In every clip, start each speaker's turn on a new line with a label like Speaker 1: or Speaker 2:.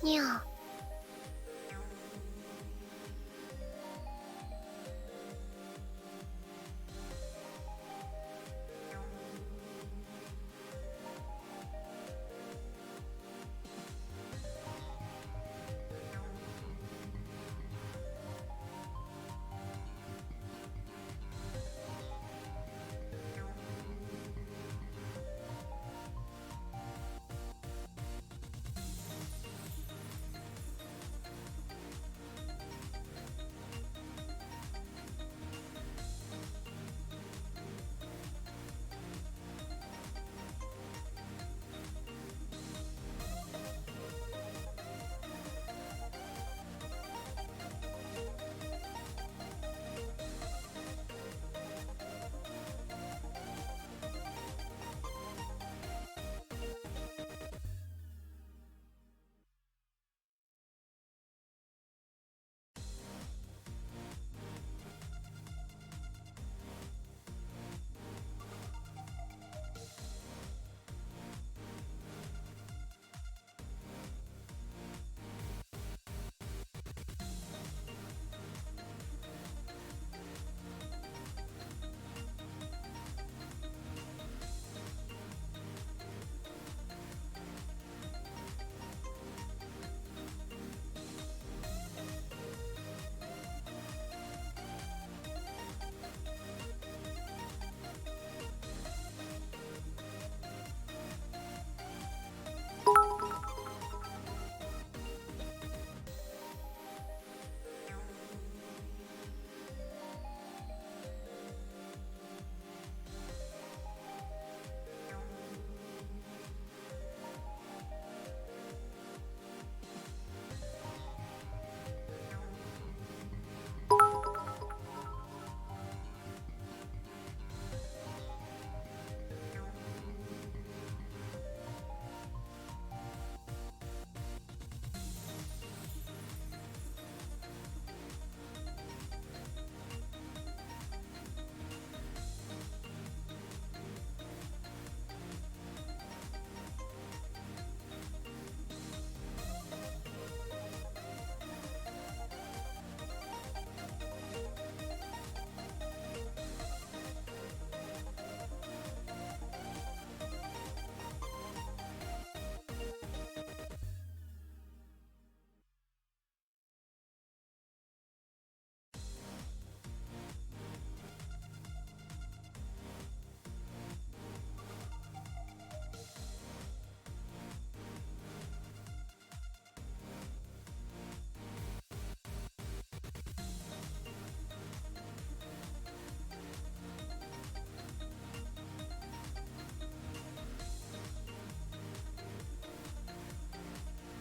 Speaker 1: Meow.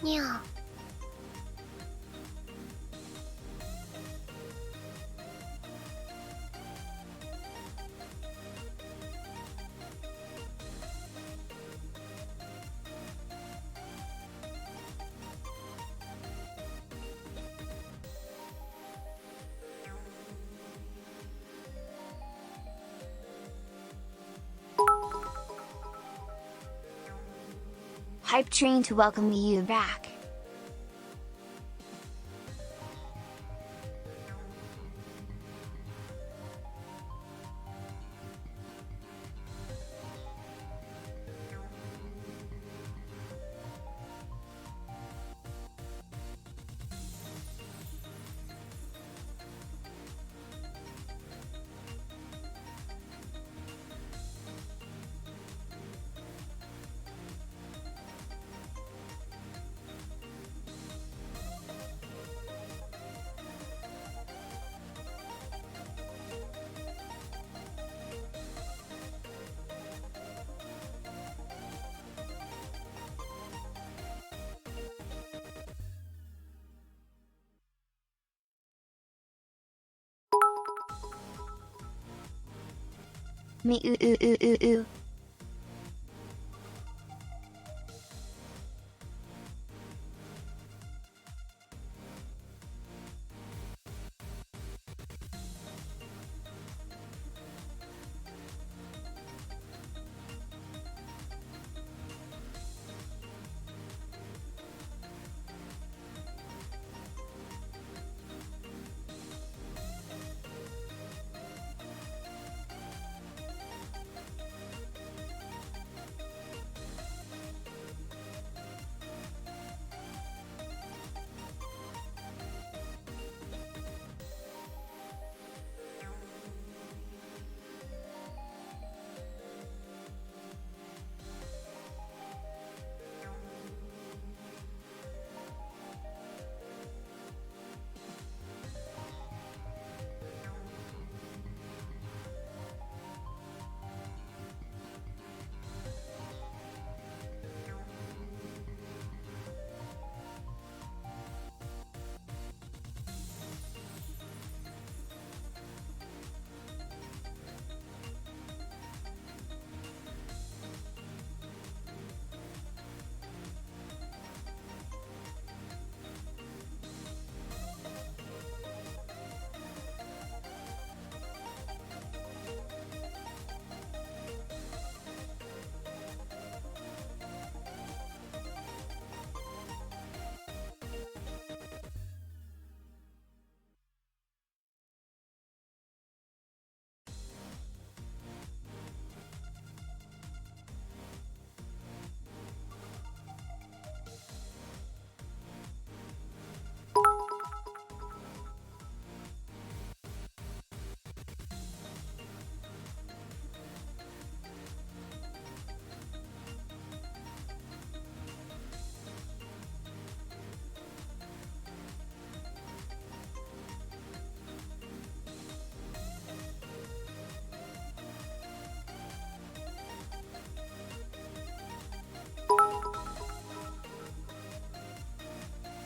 Speaker 1: Meow. Hype train to welcome you back. Miyu.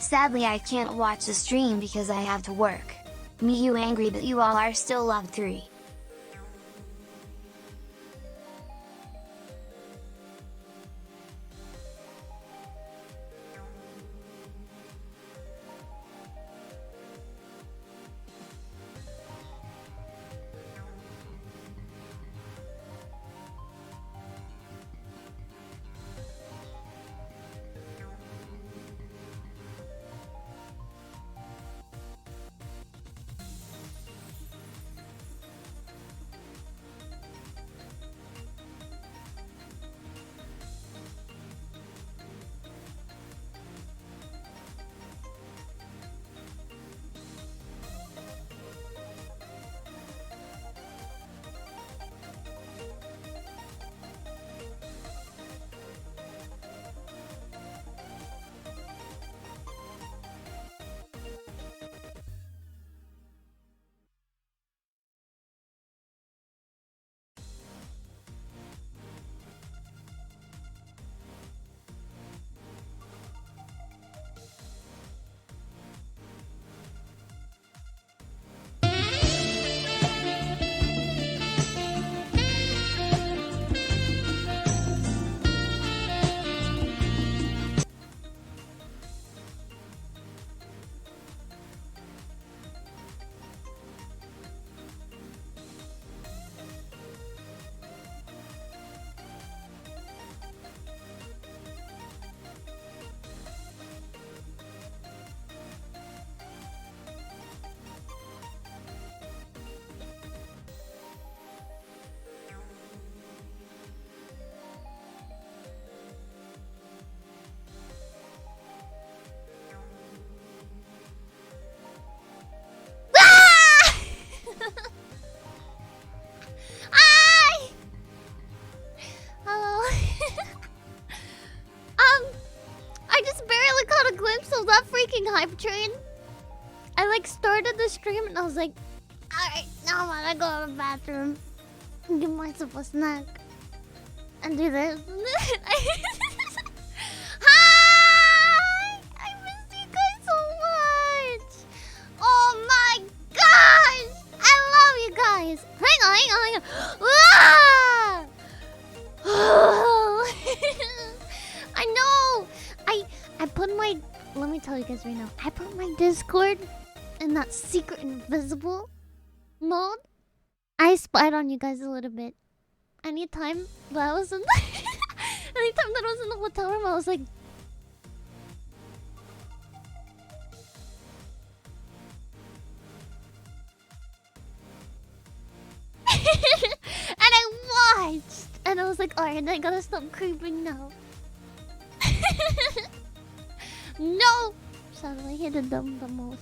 Speaker 1: Sadly, I can't watch the stream because I have to work. Miyu angry that you all are still loved 3.
Speaker 2: Hype train. I like started the stream and I was like, alright, now I gotta go to the bathroom and give myself a snack and do this. Hi! I missed you guys so much. Oh my gosh! I love you guys. Hang on. Ah! I know. I put my. Let me tell you guys right now. I put my Discord in that secret invisible mode. I spied on you guys a little bit. Anytime that I was in anytime that I was in the hotel room, I was like, and I watched, and I was like, alright, I gotta stop creeping now. No! Sadly, I hated them the most.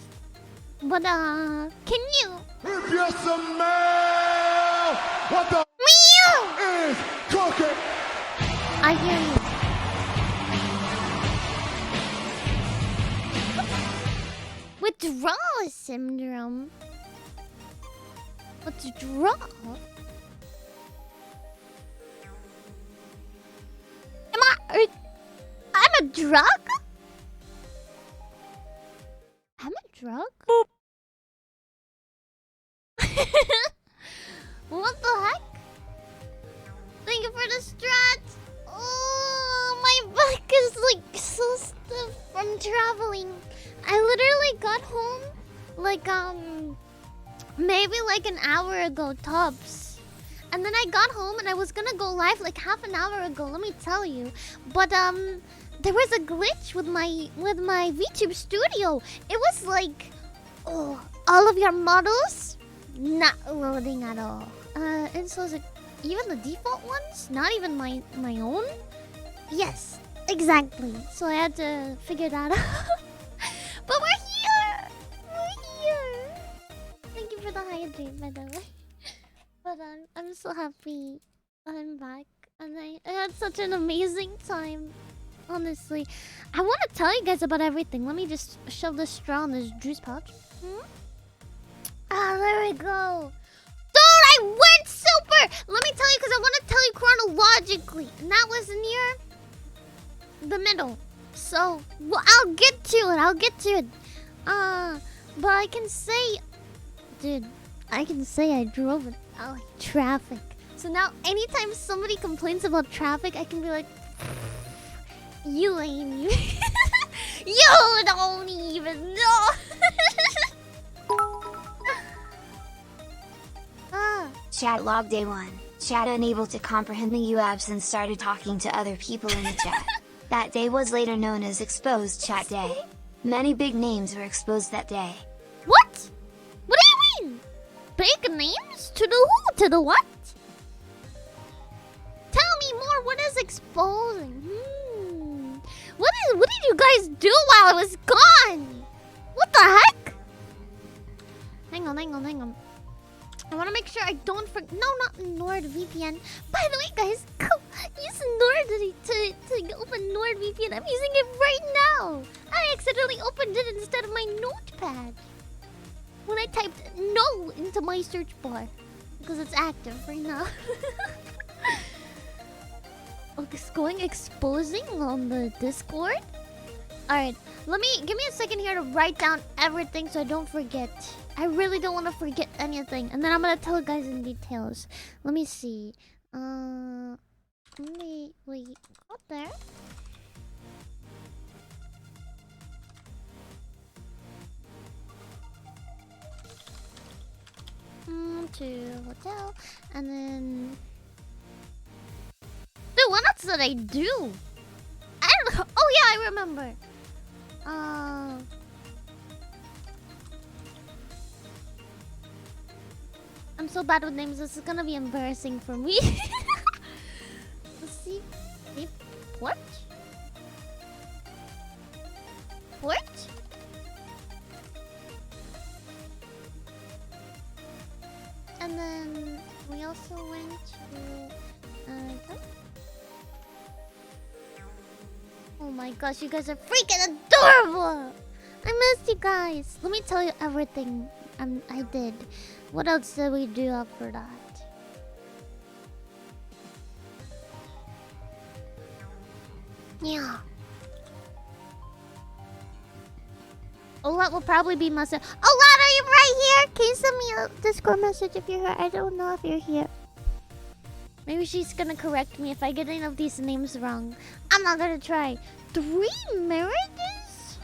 Speaker 2: But, can you?
Speaker 3: If you smell what the
Speaker 2: Miyu
Speaker 3: is cooking,
Speaker 2: I hear you. Withdrawal syndrome? Withdrawal? I'm a drug? I'm a drug? Boop. What the heck? Thank you for the stretch. Oh, my back is like so stiff from traveling. I literally got home like maybe like an hour ago tops. And then I got home and I was gonna go live like half an hour ago, let me tell you. But there was a glitch with my VTube studio. It was like, oh, all of your models not loading at all. And so it's like, even the default ones, not even my own. Yes, exactly. So I had to figure that out. But we're here. We're here. Thank you for the hydrate, by the way. But I'm so happy I'm back, and I had such an amazing time. Honestly, I want to tell you guys about everything. Let me just shove this straw in this juice pouch. Ah, there we go. Dude, I went super! Let me tell you, because I want to tell you chronologically. And that was near the middle. So, well, I'll get to it. I'll get to it. But I can say, dude, I can say I drove in LA traffic. So now, anytime somebody complains about traffic, I can be like, you ain't even. You don't even know.
Speaker 1: Chat log day 1. Chat unable to comprehend Miyu absence started talking to other people in the chat. That day was later known as Exposed Chat Day. Many big names were exposed that day.
Speaker 2: What? What do you mean? Big names? To the who? To the what? Tell me more. What is exposing? What did you guys do while I was gone? What the heck? Hang on. I want to make sure I don't forget. No, not NordVPN. By the way, guys, go use Nord to open NordVPN. I'm using it right now. I accidentally opened it instead of my notepad when I typed no into my search bar because it's active right now. Okay, it's going exposing on the Discord. Alright, give me a second here to write down everything so I don't forget. I really don't want to forget anything. And then I'm gonna tell you guys in details. Let me see. Wait, got there. To hotel. And then... Dude, what else did I do? I don't know. Oh yeah, I remember. I'm so bad with names. This is gonna be embarrassing for me. Let's see. Port? And then we also went to oh my gosh, you guys are freaking adorable! I missed you guys. Let me tell you everything I did. What else did we do after that? Yeah. Olat will probably be message. Olat, are you right here? Can you send me a Discord message if you're here? I don't know if you're here. Maybe she's gonna correct me if I get any of these names wrong. I'm not gonna try. 3 marriages?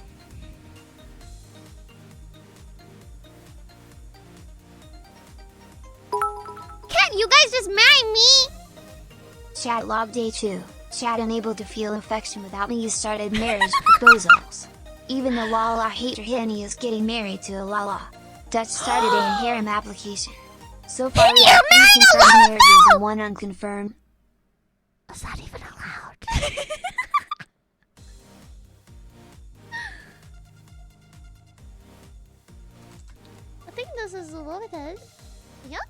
Speaker 2: Can't you guys just marry me?
Speaker 1: Chat log day 2. Chat unable to feel affection without me. You started marriage proposals. Even the Lala hater Henny is getting married to a Lala. Dutch started a harem application. So far we have 3 confirmed marriages and 1 unconfirmed.
Speaker 2: Is that even allowed? I think this is loaded. Yep.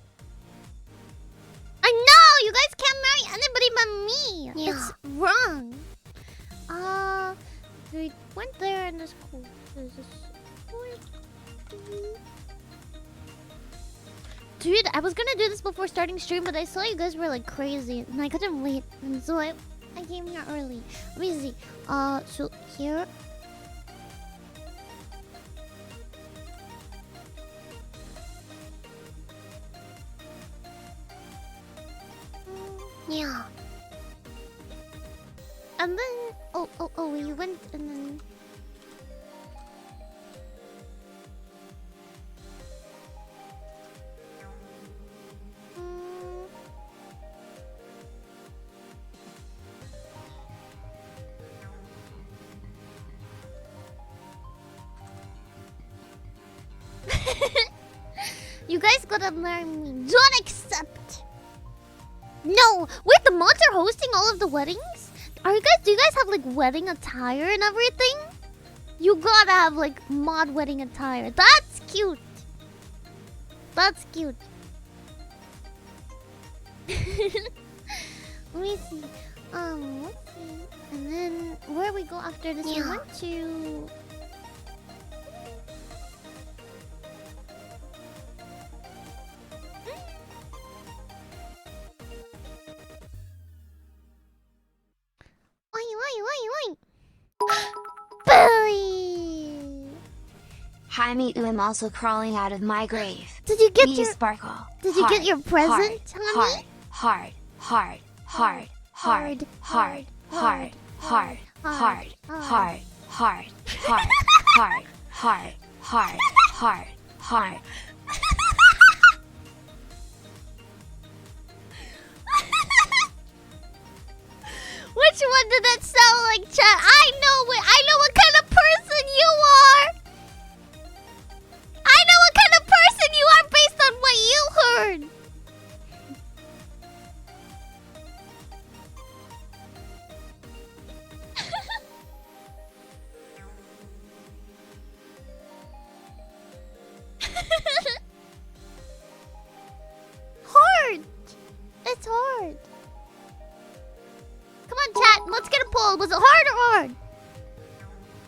Speaker 2: I know! You guys can't marry anybody but me! Yeah. It's wrong. We went there and it's cool. Dude, I was gonna do this before starting stream, but I saw you guys were like crazy and I couldn't wait. And so I came here early. Let me see. So here. Yeah. And then we went and then you guys gotta marry me. Don't accept. No, wait, the mods are hosting all of the weddings? Do you guys have like wedding attire and everything? You gotta have like mod wedding attire. That's cute. That's cute. Let me see. Let's see. And then where we go after this? We went to Wait. Billy!
Speaker 1: Hi Miyu, I'm also crawling out of my grave.
Speaker 2: Did you get
Speaker 1: Miyu
Speaker 2: your...
Speaker 1: Sparkle.
Speaker 2: Did you get your present,
Speaker 1: Heart,
Speaker 2: honey?
Speaker 1: heart, heart, heart, heart, heart, heart, heart, heart, heart, heart, heart, heart, heart, heart, heart.
Speaker 2: Which one did that sound like, chat? I know what kind of person you are. I know what kind of person you are based on what you heard. Hard. It's hard. Come on, chat. Let's get a poll. Was it hard or hard?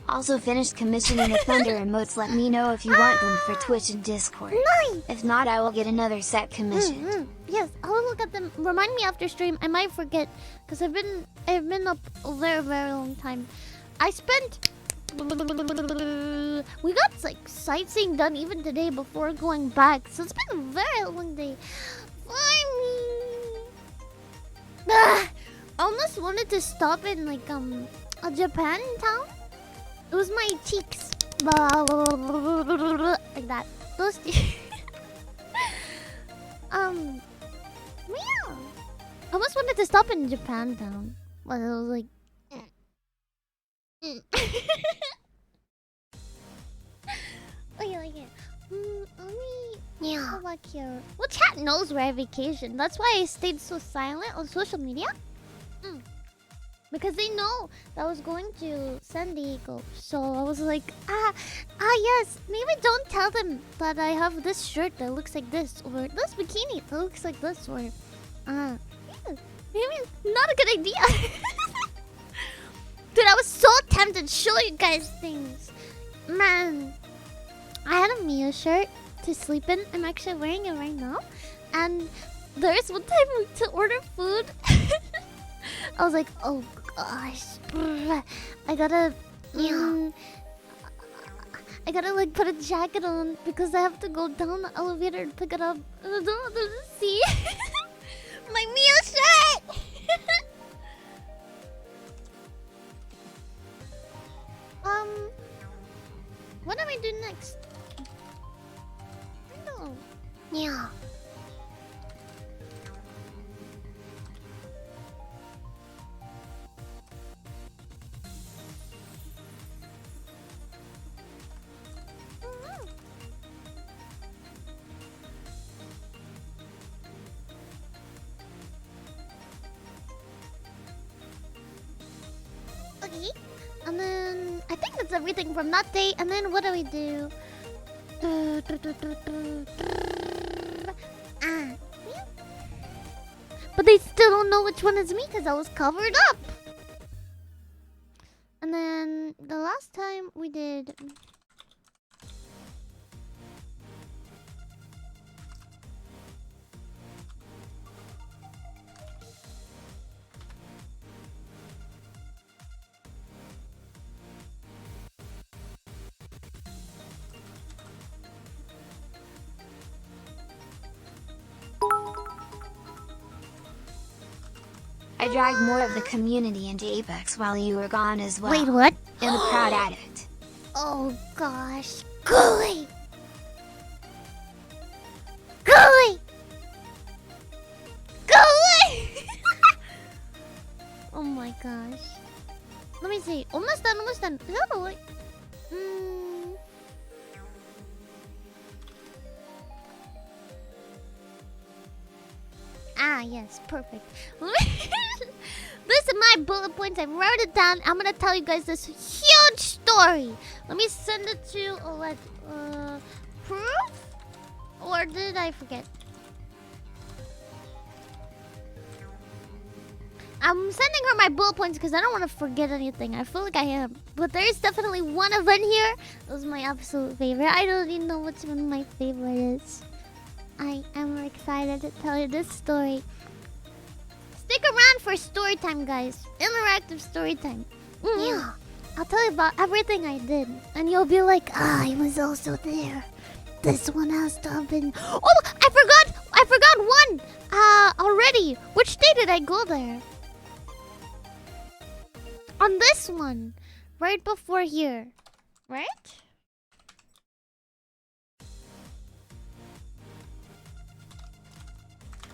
Speaker 1: Also finished commissioning the Thunder emotes. Let me know if you want them for Twitch and Discord.
Speaker 2: Nice.
Speaker 1: If not, I will get another set commissioned.
Speaker 2: Yes, I'll look at them. Remind me after stream. I might forget because I've been up a very, very long time. I spent. We got like sightseeing done even today before going back, so it's been a very long day. I almost wanted to stop in like a Japan town. It was my cheeks. Like that. Those yeah. I almost wanted to stop in Japan town. But I was like okay. Let me go back here. Well, chat knows where I vacation. That's why I stayed so silent on social media. Because they know that I was going to San Diego. So I was like, yes. Maybe don't tell them that I have this shirt that looks like this. Or this bikini that looks like this. Or, maybe not a good idea. Dude, I was so tempted to show you guys things. Man, I had a Miyu shirt to sleep in. I'm actually wearing it right now. And there's one time to order food. I was like, oh gosh, I gotta like put a jacket on because I have to go down the elevator and pick it up. I don't want them to see my Miyu shirt. What do I do next? I don't know. Yeah. Okay. And then I think that's everything from that day. And then what do we do? But they still don't know which one is me because I was covered up. And then the last time we did.
Speaker 1: I dragged more of the community into Apex while you were gone as well.
Speaker 2: Wait, what?
Speaker 1: In the Proud Addict.
Speaker 2: Oh gosh. Gooey! Gooey! Gooey! Oh my gosh. Let me see. Almost done, almost done. Is that a light? Ah, yes, perfect. This is my bullet points. I wrote it down. I'm gonna tell you guys this huge story. Let me send it to Proof? Or did I forget? I'm sending her my bullet points because I don't want to forget anything. I feel like I am. But there is definitely one event here. It was my absolute favorite. I don't even know which one my favorite is. I am excited to tell you this story. Stick around for story time, guys. Interactive story time. Yeah. I'll tell you about everything I did, and you'll be like, ah, I was also there. This one has to have been. Oh, I forgot one. Already. Which day did I go there? On this one, right before here, right?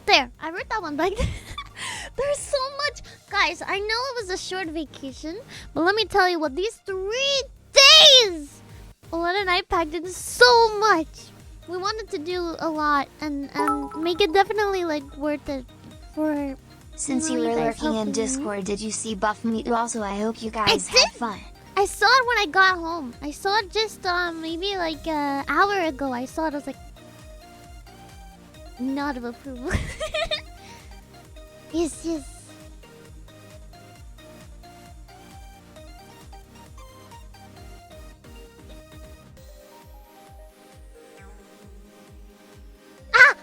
Speaker 2: There, I wrote that one back. There's so much. Guys, I know it was a short vacation, but let me tell you what, these 3 days, Ola and I packed in so much. We wanted to do a lot and make it definitely like worth it for.
Speaker 1: Since you were lurking in Discord, did you see Buff Meat? Also, I hope you guys had fun.
Speaker 2: I saw it when I got home. I saw it just maybe like an hour ago. I saw it. I was like, nod of approval. Yes, yes. Ah!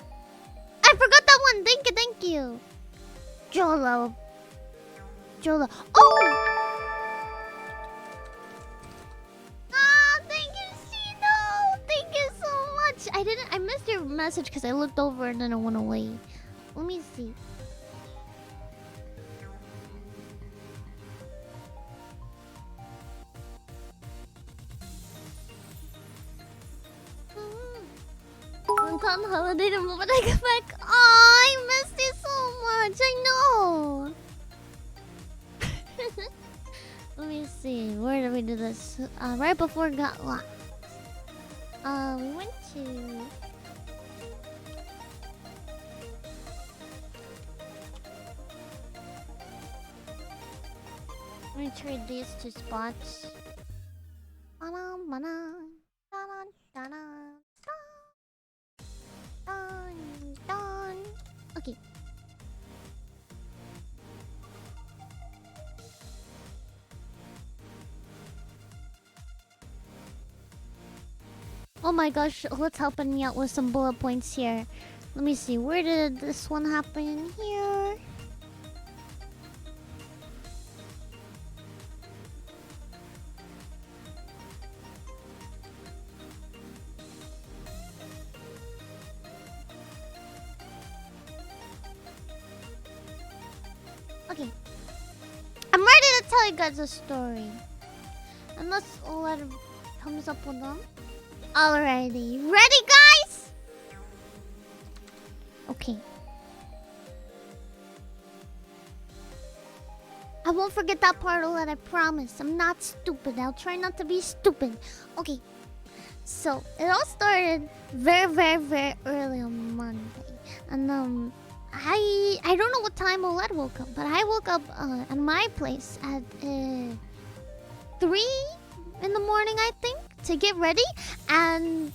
Speaker 2: I forgot that one. Thank you. Jolo. Oh! Ah, thank you, Shino. Thank you so much. I missed your message because I looked over and then it went away. Let me see. Went on holiday the moment I got back. Oh, I missed you so much. I know. Let me see. Where did we do this? Right before it got locked. We went to. Let me trade these 2 spots. Okay. Oh my gosh, let's help me out with some bullet points here. Let me see, where did this one happen? Here. Okay. I'm ready to tell you guys a story. Unless Ola comes up with them. Alrighty. Ready, guys? Okay. I won't forget that part, Ola, I promise. I'm not stupid. I'll try not to be stupid. Okay. So, it all started very, very, very early on Monday. And, I don't know what time Oled woke up, but I woke up at my place at 3 in the morning, I think, to get ready and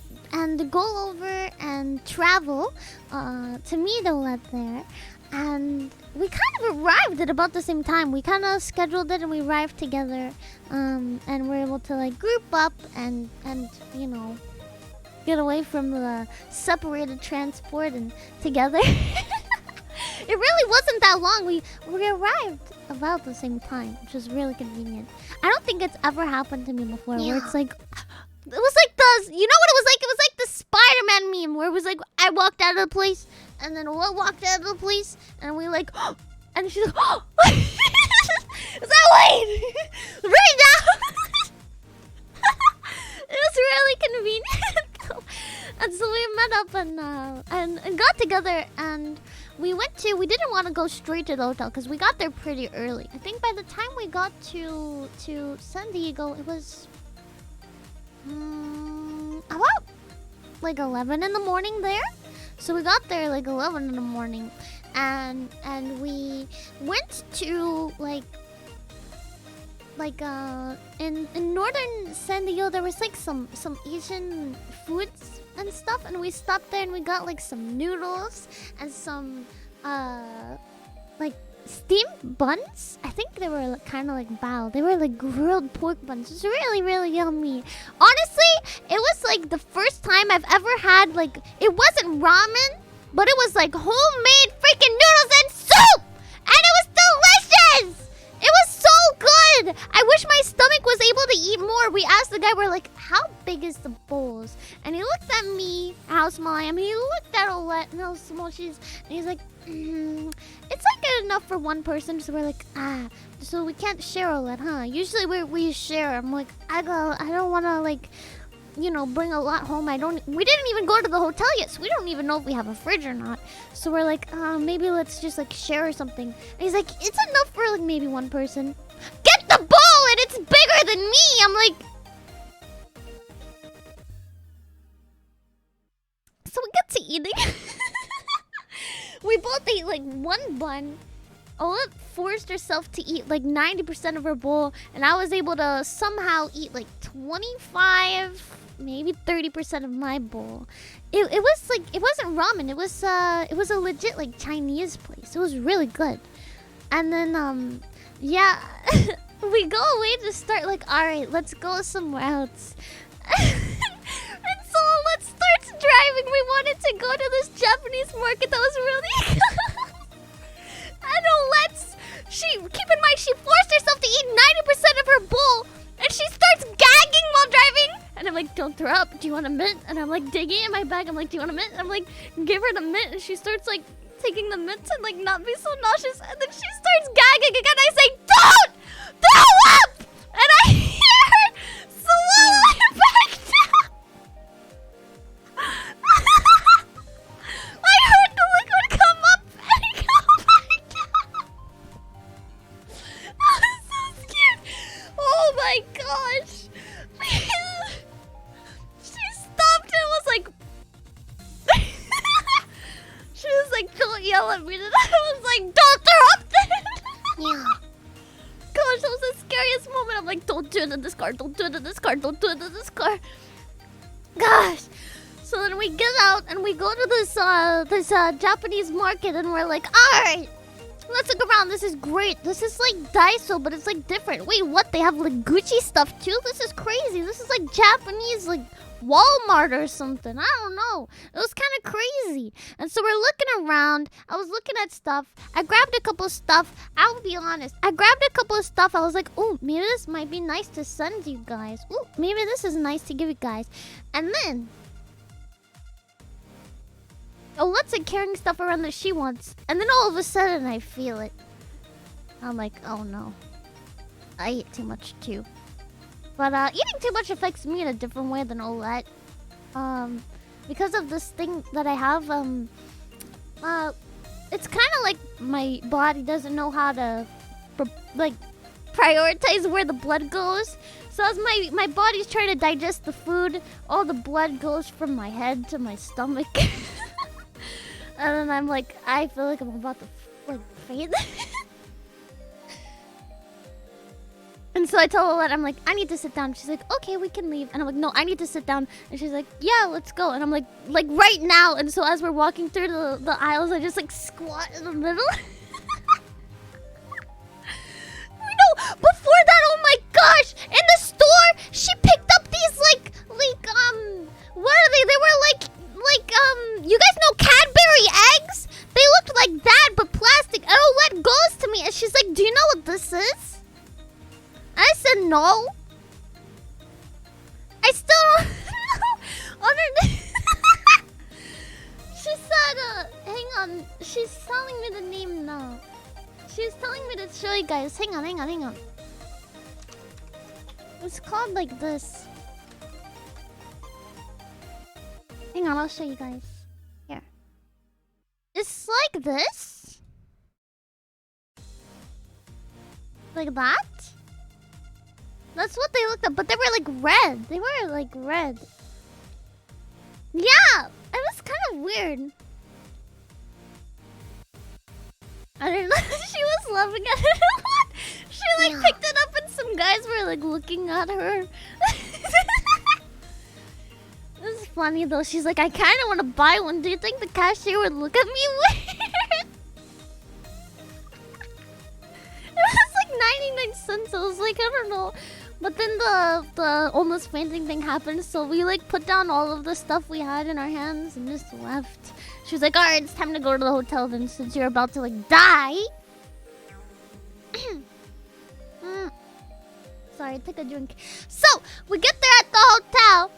Speaker 2: go over and travel to meet Oled there. And we kind of arrived at about the same time. We kind of scheduled it and we arrived together, and we're able to like group up and you know, get away from the separated transport and together. It really wasn't that long. We arrived about the same time, which was really convenient. I don't think it's ever happened to me before where it's like, it was like the, you know what it was like? It was like the Spider-Man meme where it was like, I walked out of the place and then Will walked out of the place and we like, and she's like, oh! Is that Wayne? Right now! It was really convenient. And so we met up and got together, and we didn't want to go straight to the hotel because we got there pretty early. I think by the time we got to San Diego, it was about like 11 in the morning there. So we got there like 11 in the morning, and we went to like in northern San Diego there was like some Asian foods and stuff, and we stopped there and we got like some noodles and some like steamed buns. I think they were kind of like bao. They were like grilled pork buns. It was really, really yummy. Honestly, it was like the first time I've ever had like, it wasn't ramen, but it was like homemade freaking noodles and soup, and it was delicious. It was so good. I wish my stomach was able store, we asked the guy, we're like, how big is the bowls? And he looked at me, how small I am. He looked at Olette and how small she is. And he's like, it's like good enough for one person. So we're like, so we can't share Olette, huh? Usually we share. I'm like, I don't want to, like, you know, bring a lot home. We didn't even go to the hotel yet, so we don't even know if we have a fridge or not. So we're like, maybe let's just like share or something. And he's like, it's enough for like maybe one person. Get the bowl and it's bigger than me. I'm like, so we got to eating. We both ate like one bun. Olette forced herself to eat like 90% of her bowl, and I was able to somehow eat like 25, maybe 30% of my bowl. It was like, it wasn't ramen. It was a legit like Chinese place. It was really good. And then yeah, we go away to start like, all right, let's go somewhere else. And so let's start driving. We wanted to go to this Japanese market that was really good. And keep in mind, she forced herself to eat 90% of her bowl, and she starts gagging while driving. And I'm like, don't throw up. Do you want a mint? And I'm like digging in my bag. I'm like, do you want a mint? I'm like, give her the mint. And she starts like taking the mint to like not be so nauseous. And then she starts gagging again. I say, don't throw up! And I hear her swallow it back down. I heard the liquid come up and go back down. I was so scared. Oh my gosh. She stopped and was like, she was like, don't yell at me. And I was like, don't throw up then. Yeah. Gosh, that was the scariest moment. I'm like, don't do it in this car. Don't do it in this car. Don't do it in this car. Gosh. So then we get out and we go to this Japanese market, and we're like, all right, let's look around. This is great. This is like Daiso, but it's like different. Wait, what? They have like Gucci stuff too? This is crazy. This is like Japanese, like Walmart or something. I don't know. It was kind of crazy. And so we're looking around. I was looking at stuff. I grabbed a couple of stuff. I'll be honest. I grabbed a couple of stuff. I was like, oh, maybe this might be nice to send you guys. Oh, maybe this is nice to give you guys. And then let's like carrying stuff around that she wants. And then all of a sudden I feel it. I'm like, oh no. I ate too much too. But eating too much affects me in a different way than Olette. Because of this thing that I have, it's kind of like my body doesn't know how to prioritize where the blood goes. So as my body's trying to digest the food, all the blood goes from my head to my stomach. And then I'm like, I feel like I'm about to like faint. And so I tell Olette, I'm like, I need to sit down. She's like, okay, we can leave. And I'm like, no, I need to sit down. And she's like, yeah, let's go. And I'm like right now. And so as we're walking through the aisles, I just like squat in the middle. No, before that, oh my gosh, in the store, she picked up these what are they? They were you guys know Cadbury eggs? They looked like that, but plastic. And Olette goes to me and she's like, do you know what this is? I said no. I still don't know. She said, hang on. She's telling me the name now. She's telling me to show you guys. Hang on. It's called like this. Hang on, I'll show you guys. Here. It's like this. Like that. That's what they looked up, but they were like red. They were like red. Yeah, it was kind of weird. I don't know. She was laughing at it a lot. She like picked it up and some guys were like looking at her. This is funny though. She's like, I kind of want to buy one. Do you think the cashier would look at me weird? It was like 99 cents. I was like, I don't know. But then the almost fainting thing happened, so we like put down all of the stuff we had in our hands and just left. She was like, alright, it's time to go to the hotel then, since you're about to like die. Sorry Alright, take a drink. So, we get there at the hotel.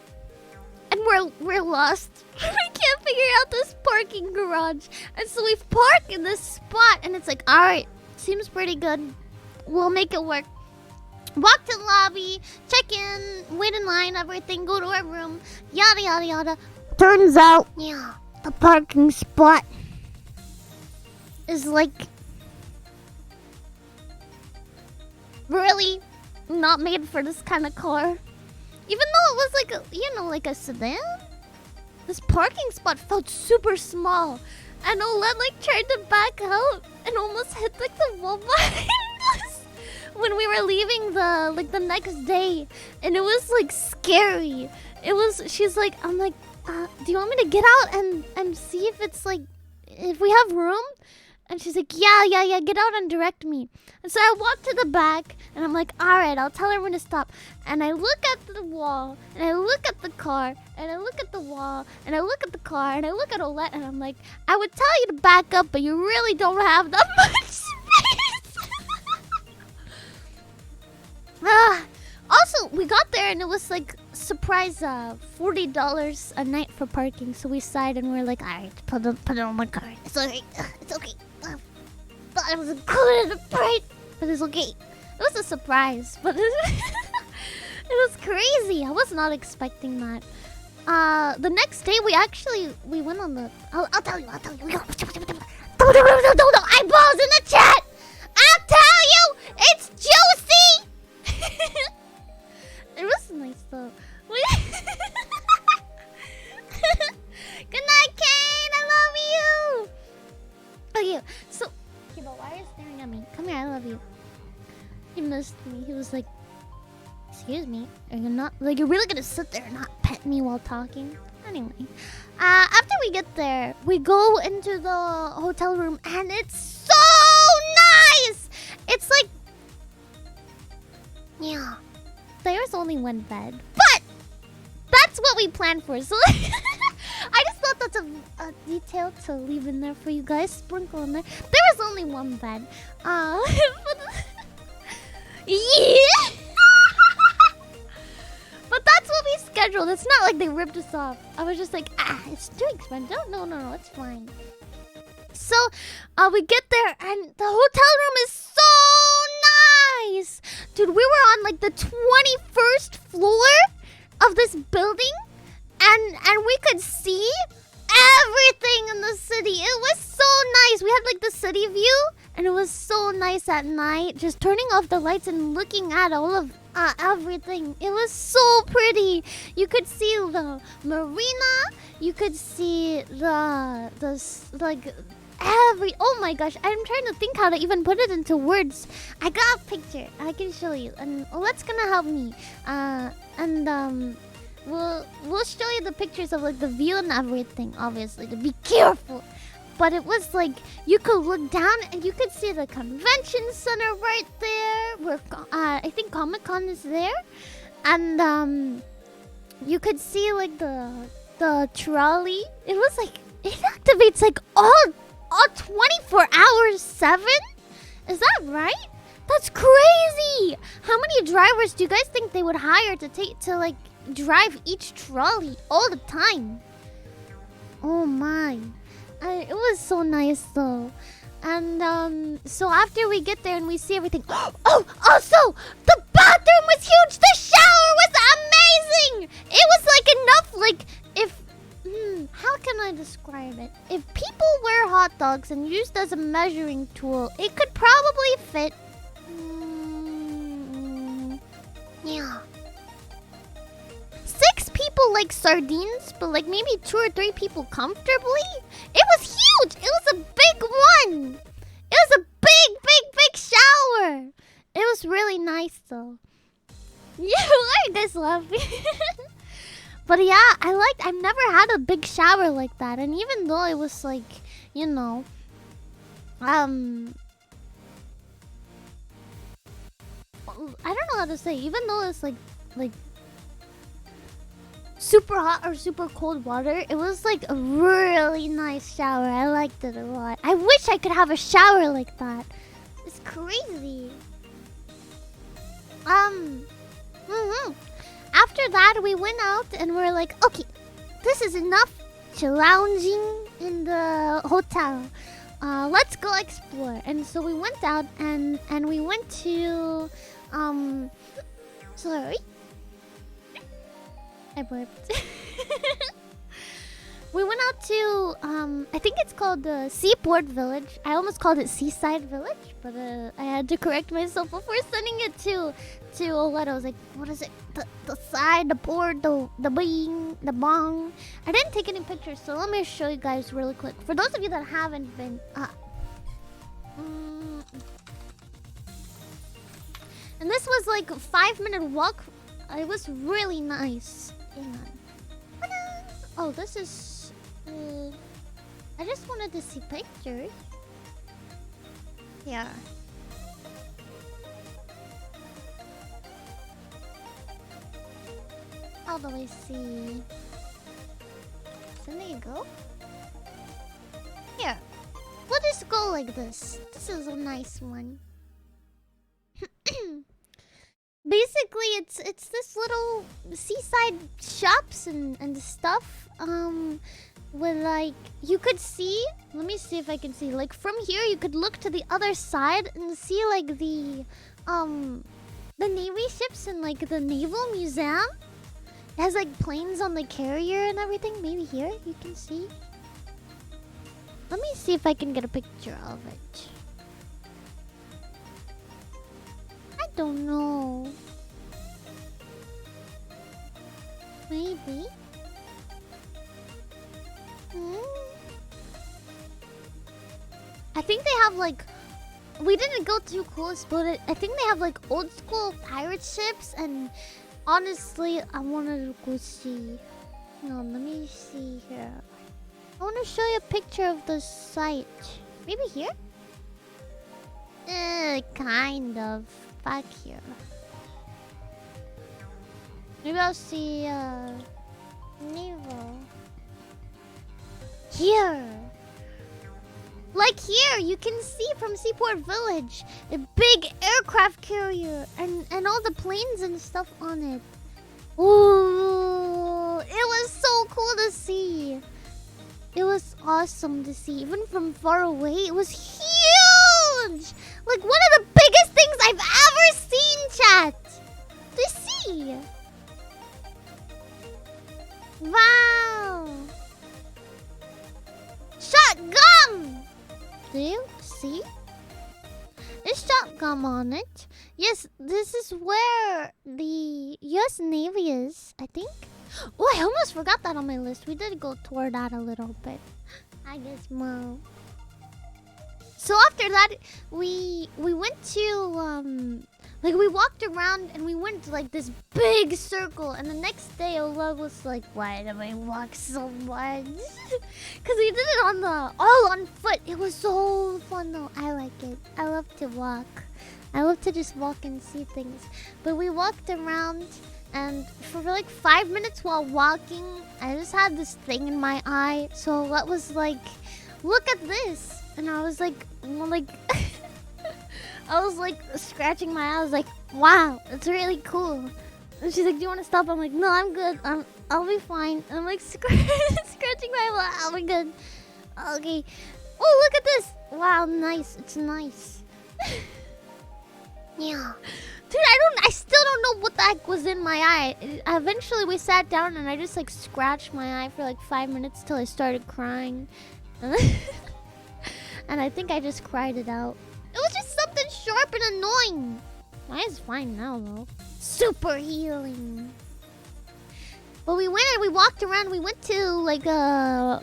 Speaker 2: And we're lost. We can't figure out this parking garage. And so we park in this spot. And it's like, alright, seems pretty good. We'll make it work. Walk to the lobby, check in, wait in line, everything, go to our room, yada yada yada. Turns out, yeah, the parking spot is like really not made for this kind of car. Even though it was like a, like a sedan, this parking spot felt super small. And Oled like tried to back out and almost hit like the wall behind us when we were leaving the next day. And it was like scary. She's like, I'm like, do you want me to get out and see if it's like, if we have room? And she's like, yeah, get out and direct me. And so I walk to the back, and I'm like, alright, I'll tell her when to stop. And I look at the wall, and I look at the car, and I look at the wall, and I look at the car, and I look at Olette, and I'm like, I would tell you to back up, but you really don't have that much space. Also, we got there, and it was like, surprise, $40 a night for parking. So we sighed, and we're like, alright, put it on my card. It's okay. It's okay. Thought it was included in the price, but it's okay. It was a surprise, but it was crazy. I was not expecting that. The next day we went on the. I'll tell you. Don't eyeballs in the chat. I'll tell you, it's juicy. It was nice though. Good night, Kane. I love you. Okay, so. Okay, but why are you staring at me? Come here, I love you. He missed me. He was like, excuse me, are you not, like, you're really gonna sit there and not pet me while talking? Anyway, after we get there, we go into the hotel room and it's so nice! It's like, yeah, there's only one bed, but that's what we planned for, so I just thought that's a detail to leave in there for you guys, sprinkle in there. There was only one bed. Yeah! But that's what we scheduled. It's not like they ripped us off. I was just like, it's too expensive. No, it's fine. So, we get there and the hotel room is so nice! Dude, we were on like the 21st floor of this building. And we could see everything in the city. It was so nice. We had like the city view, and it was so nice at night. Just turning off the lights and looking at all of everything. It was so pretty. You could see the marina. You could see the like every. Oh my gosh! I'm trying to think how to even put it into words. I got a picture. I can show you, and Olette's gonna help me. We'll show you the pictures of like the view and everything, obviously, to be careful. But it was like you could look down and you could see the convention center right there. Where I think Comic-Con is there, and you could see like the trolley. It was like it activates like all 24 hours 7. Is that right? That's crazy. How many drivers do you guys think they would hire to like drive each trolley all the time? Oh my. It was so nice though. And so after we get there and we see everything. Oh, also the bathroom was huge. The shower was amazing. It was like enough, like if how can I describe it? If people wear hot dogs and used as a measuring tool, it could probably fit. Yeah. 6 people like sardines, but like maybe 2 or 3 people comfortably. It was huge. It was a big one. It was a big shower. It was really nice though. Yeah, why are you guys laughing? But yeah, I've never had a big shower like that. And even though it was like, you know, I don't know how to say. Even though it's like super hot or super cold water, it was like a really nice shower. I liked it a lot. I wish I could have a shower like that. It's crazy. After that, we went out and we're like, okay, this is enough lounging in the hotel. Let's go explore. And so we went out and we went to sorry, I burped. We went out to I think it's called the Seaport Village. I almost called it Seaside Village, but I had to correct myself before sending it to what I was like, what is it? The side, the port, the bing, the bong. I didn't take any pictures, so let me show you guys really quick. For those of you that haven't been and this was like a 5-minute walk. It was really nice. Hang on. Ta-da! Oh, this is I just wanted to see pictures. Yeah. How do I see? So there you go. Here. We'll just go like this. This is a nice one. Basically, it's this little seaside shops and stuff. With like, you could see. Let me see if I can see. Like from here, you could look to the other side and see like the Navy ships and like the Naval Museum. It has like planes on the carrier and everything. Maybe here you can see. Let me see if I can get a picture of it. I don't know. Maybe. I think they have like, we didn't go too close, but I think they have like old school pirate ships, and honestly, I wanted to go see. No, let me see here. I want to show you a picture of the site. Maybe here? Kind of. Back here. Maybe I'll see, Naval. Here! Like here, you can see from Seaport Village a big aircraft carrier and all the planes and stuff on it. Ooh, it was so cool to see. It was awesome to see, even from far away. It was huge! Like one of the biggest things I've ever seen, chat! To see! Wow! Shot gum! Do you see? There's shot gum on it. Yes, this is where the US Navy is, I think. Oh, I almost forgot that on my list. We did go toward that a little bit. I guess more. So after that, we went to like we walked around and we went to like this big circle. And the next day, Ola was like, "Why do I walk so much?" Because we did it all on foot. It was so fun though. I like it. I love to walk. I love to just walk and see things. But we walked around. And for like 5 minutes while walking, I just had this thing in my eye. So what was like, look at this. And I was like, I was like scratching my eye. I was like, wow, it's really cool. And she's like, do you want to stop? I'm like, no, I'm good. I'll be fine. And I'm like scratching my eye. I'll be good. Okay. Oh, look at this. Wow, nice. It's nice. Yeah. Dude, I still don't know what the heck was in my eye. Eventually we sat down and I just like scratched my eye for like 5 minutes till I started crying. And I think I just cried it out. It was just something sharp and annoying. My eye's fine now though. Super healing. But we went and we walked around. We went to like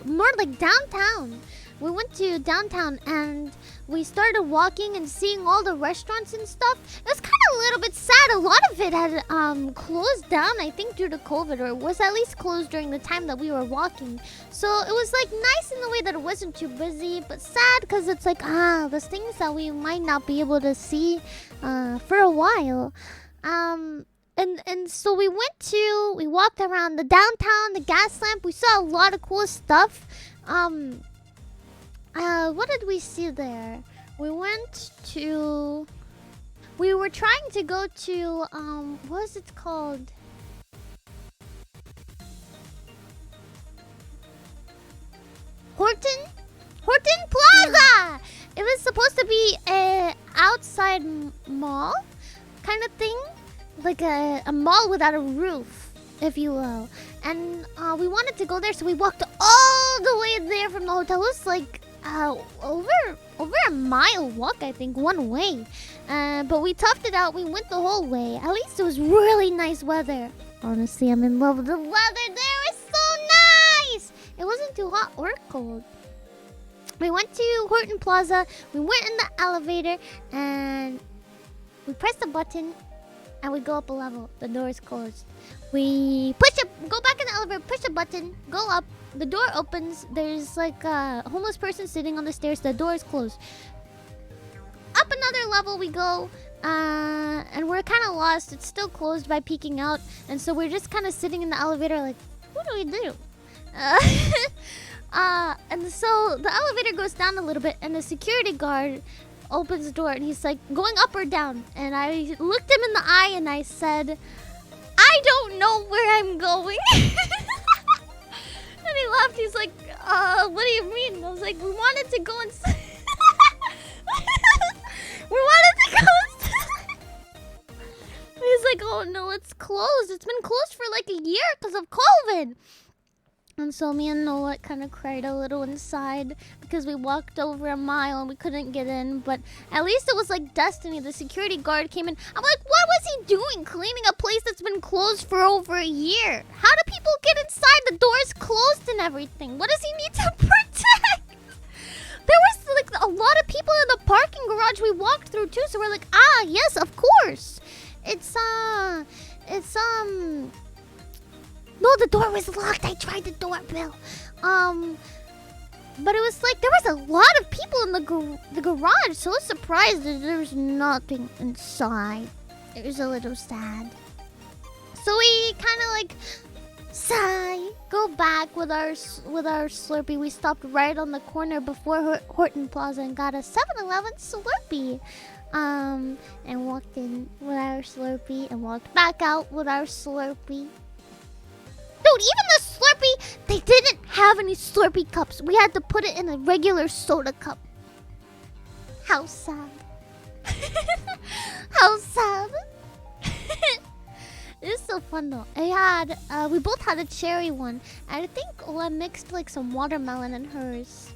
Speaker 2: more like downtown. We went to downtown and we started walking and seeing all the restaurants and stuff. It was kind of a little bit sad. A lot of it had closed down, I think, due to COVID, or was at least closed during the time that we were walking. So it was like nice in the way that it wasn't too busy, but sad because it's like, there's things that we might not be able to see for a while. And so we walked around the downtown, the gas lamp. We saw a lot of cool stuff. What did we see there? We went to we were trying to go to what was it called? Horton Plaza. It was supposed to be a outside mall kind of thing, like a mall without a roof, if you will. And we wanted to go there, so we walked all the way there from the hotel. It was like over a mile walk, I think, one way. But we toughed it out. We went the whole way. At least it was really nice weather. Honestly, I'm in love with the weather there. It's so nice. It wasn't too hot or cold. We went to Horton Plaza. We went in the elevator and we pressed the button and we go up a level. The door is closed. We go back in the elevator, push the button, go up. The door opens. There's like a homeless person sitting on the stairs. The door is closed. Up another level we go, and we're kind of lost. It's still closed by peeking out, and so we're just kind of sitting in the elevator like, what do we do? And so the elevator goes down a little bit, and the security guard opens the door, and he's like, going up or down? And I looked him in the eye, and I said, I don't know where I'm going. And he laughed. He's like, what do you mean? I was like, we wanted to go inside. We wanted to go inside. He's like, oh no, it's closed. It's been closed for like a year because of COVID. And so me and Noah kind of cried a little inside because we walked over a mile and we couldn't get in. But at least it was like destiny. The security guard came in. I'm like, what was he doing cleaning a place that's been closed for over a year? How do people get inside? The door's closed and everything. What does he need to protect? There was like a lot of people in the parking garage we walked through too. So we're like, yes, of course. No, the door was locked. I tried the doorbell. But it was like there was a lot of people in the garage. So I was surprised that there was nothing inside. It was a little sad. So we kind of like sigh, go back with our Slurpee. We stopped right on the corner before Horton Plaza and got a 7-Eleven Slurpee. And walked in with our Slurpee and walked back out with our Slurpee. Dude, even the Slurpee, they didn't have any Slurpee cups. We had to put it in a regular soda cup. How sad. How sad. It was so fun though. We both had a cherry one. I think Ola mixed like some watermelon in hers.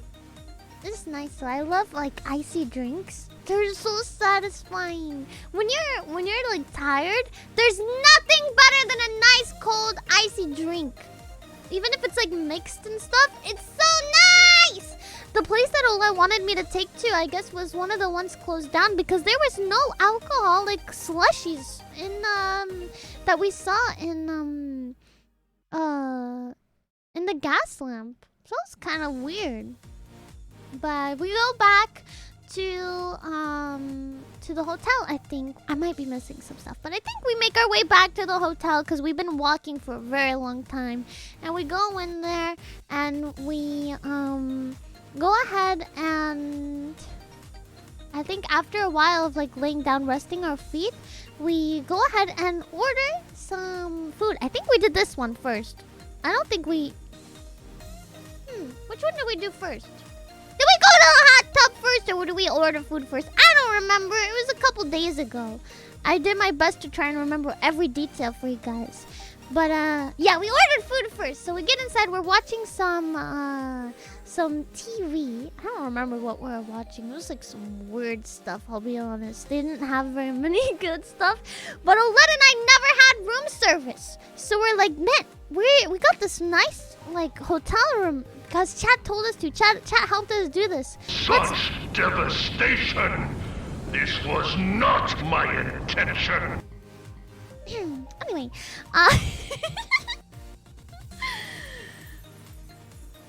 Speaker 2: This is nice though. I love like icy drinks. They're so satisfying. When you're like tired, there's nothing better than a nice cold icy drink. Even if it's like mixed and stuff, it's so nice. The place that Ola wanted me to take to, I guess, was one of the ones closed down because there was no alcoholic slushies in that we saw in the gas lamp. So it's kind of weird. But we go back to the hotel, I think. I might be missing some stuff, but I think we make our way back to the hotel because we've been walking for a very long time. And we go in there and we go ahead and I think after a while of like laying down, resting our feet, we go ahead and order some food. I think we did this one first. I don't think we... Which one did we do first? Did we go to the hot tub first or did we order food first? I don't remember. It was a couple days ago. I did my best to try and remember every detail for you guys. But yeah, we ordered food first. So we get inside. We're watching some TV. I don't remember what we were watching. It was like some weird stuff, I'll be honest. They didn't have very many good stuff. But Olet and I never had room service. So we're like, man, we got this nice like hotel room. Because chat told us to. Chat helped us do this.
Speaker 4: Such devastation! This was not my intention!
Speaker 2: Anyway,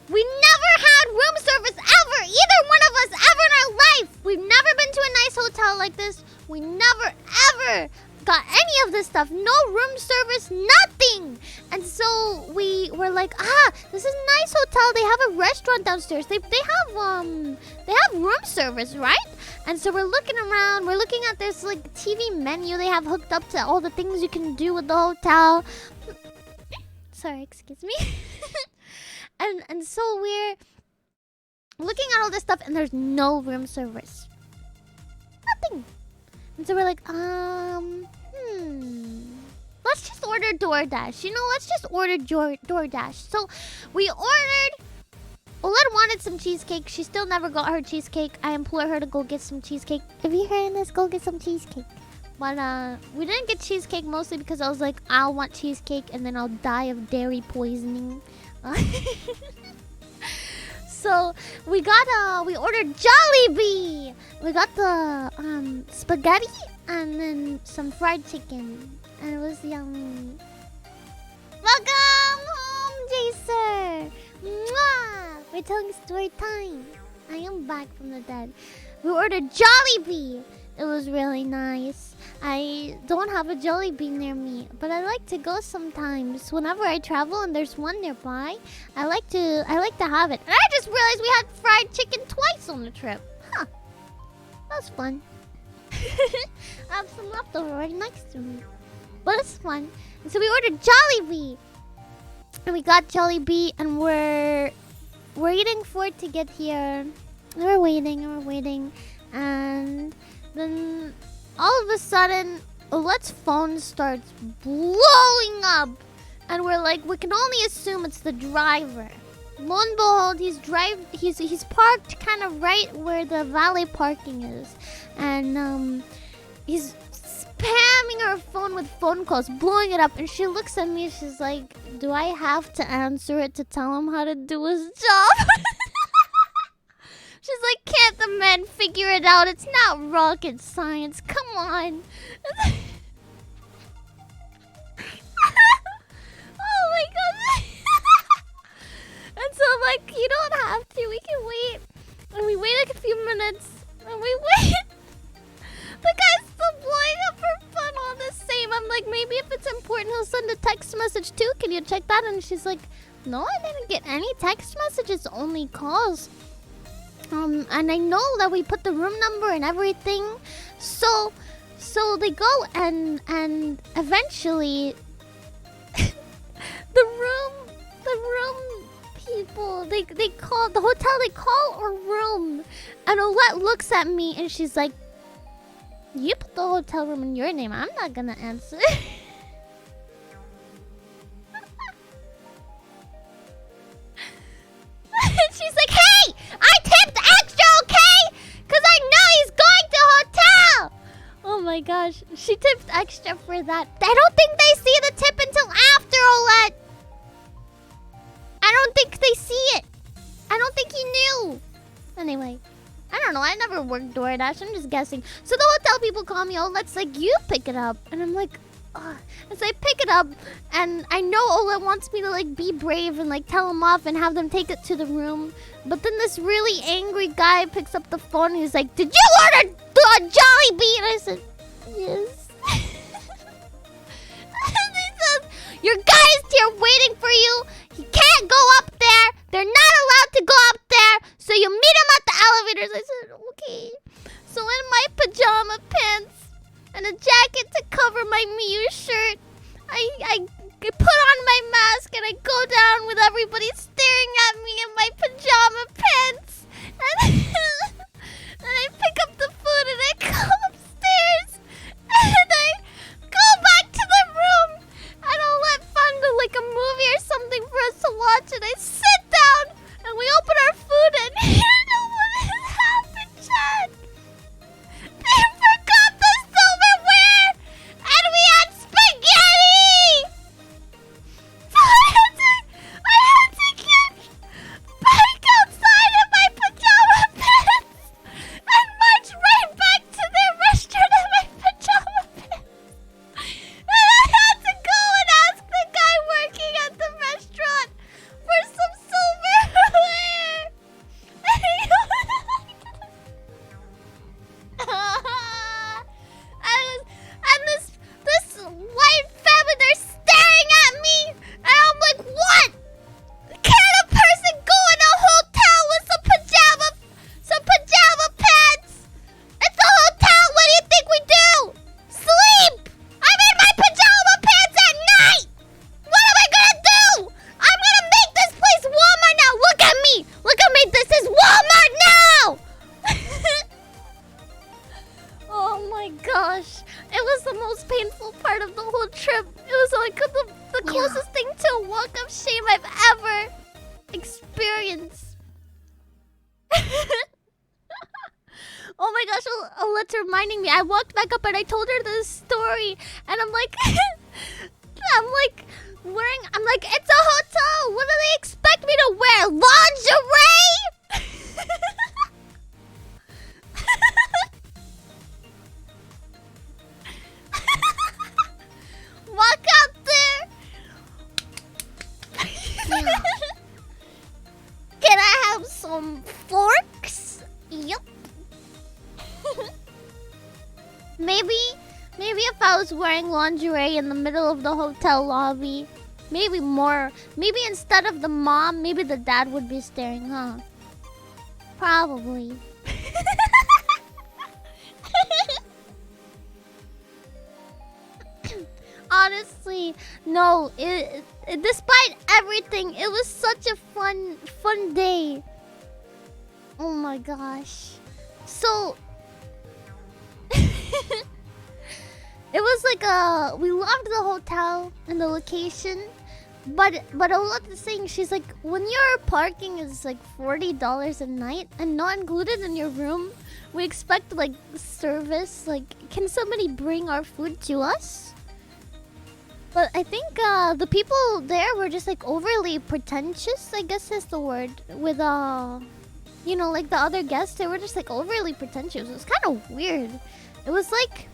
Speaker 2: we never had room service ever! Either one of us ever in our life! We've never been to a nice hotel like this. We never ever got any of this stuff. No room service, nothing. And so we were like, this is a nice hotel. They have a restaurant downstairs. They have room service, right? And so we're looking around. We're looking at this like TV menu they have hooked up to all the things you can do with the hotel. Sorry, excuse me. and so we're looking at all this stuff, and there's no room service. Nothing. And so we're like, let's just order DoorDash. Let's just order DoorDash. So we ordered. Olet wanted some cheesecake. She still never got her cheesecake. I implore her to go get some cheesecake. If you're hearing this, go get some cheesecake. But we didn't get cheesecake mostly because I was like, I'll want cheesecake and then I'll die of dairy poisoning. So we ordered Jollibee. We got the spaghetti and then some fried chicken, and it was yummy. Welcome home, Jacer. Mwah! We're telling story time. I am back from the dead. We ordered Jollibee. It was really nice. I don't have a Jollibee near me, but I like to go sometimes. Whenever I travel and there's one nearby, I like to have it. And I just realized we had fried chicken twice on the trip. Huh. That was fun. I have some leftover right next to me. But it's fun. And so we ordered Jollibee. And we got Jollibee, and we're waiting for it to get here. And we're waiting. And then all of a sudden, Olet's phone starts blowing up. And we're like, we can only assume it's the driver. Lo and behold, he's parked kind of right where the valet parking is. And he's spamming her phone with phone calls, blowing it up. And she looks at me, she's like, do I have to answer it to tell him how to do his job? She's like, can't the man figure it out? It's not rocket science. Come on. Oh my god. And so I'm like, you don't have to. We can wait. And we wait like a few minutes. And we wait. The guy's still blowing up her phone all the same. I'm like, maybe if it's important, he'll send a text message too. Can you check that? And she's like, no, I didn't get any text messages, only calls. And I know that we put the room number and everything. So they go and eventually the room people, they call the hotel, they call a room. And Olet looks at me and she's like, you put the hotel room in your name. I'm not gonna answer. She's like, hey, I tipped extra, okay? Because I know he's going to hotel. Oh my gosh, she tipped extra for that. I don't think they see the tip until after, Olet. I don't think they see it. I don't think he knew. Anyway, I don't know. I never worked DoorDash. I'm just guessing. So the hotel people call me. Olet's like, you pick it up. And I'm like, ugh. And so I pick it up. And I know Olet wants me to like be brave and like tell him off and have them take it to the room. But then this really angry guy picks up the phone. And he's like, did you order Jollibee? And I said, yes. And he says, your guy is here waiting for you. He can't go up there. They're not allowed to go up there. So you meet him at the elevators. I said, okay. So in my pajama pants and a jacket to cover my Miyu shirt, I put on my mask and I go down with everybody staring at me in my pajama pants. And I pick up the food and I come upstairs and I go back to the room. I don't let fun to like a movie or something for us to watch, and I sit down trip. It was like the closest thing to a walk of shame I've ever experienced. Oh my gosh, Olette's reminding me. I walked back up and I told her this story, and I'm like, I'm like, it's a hotel. What do they expect me to wear? Lingerie? Walk out there. Can I have some forks? Yup. Maybe if I was wearing lingerie in the middle of the hotel lobby, maybe instead of the mom, maybe the dad would be staring, huh? Probably. Honestly, no. Despite everything, it was such a fun day. Oh my gosh. So it was like we loved the hotel and the location, but Olata's saying, she's like, when your parking is like $40 a night and not included in your room, we expect like service. Like, can somebody bring our food to us? But I think the people there were just like overly pretentious, I guess is the word, with you know, like the other guests, they were just like overly pretentious. It was kind of weird. It was like,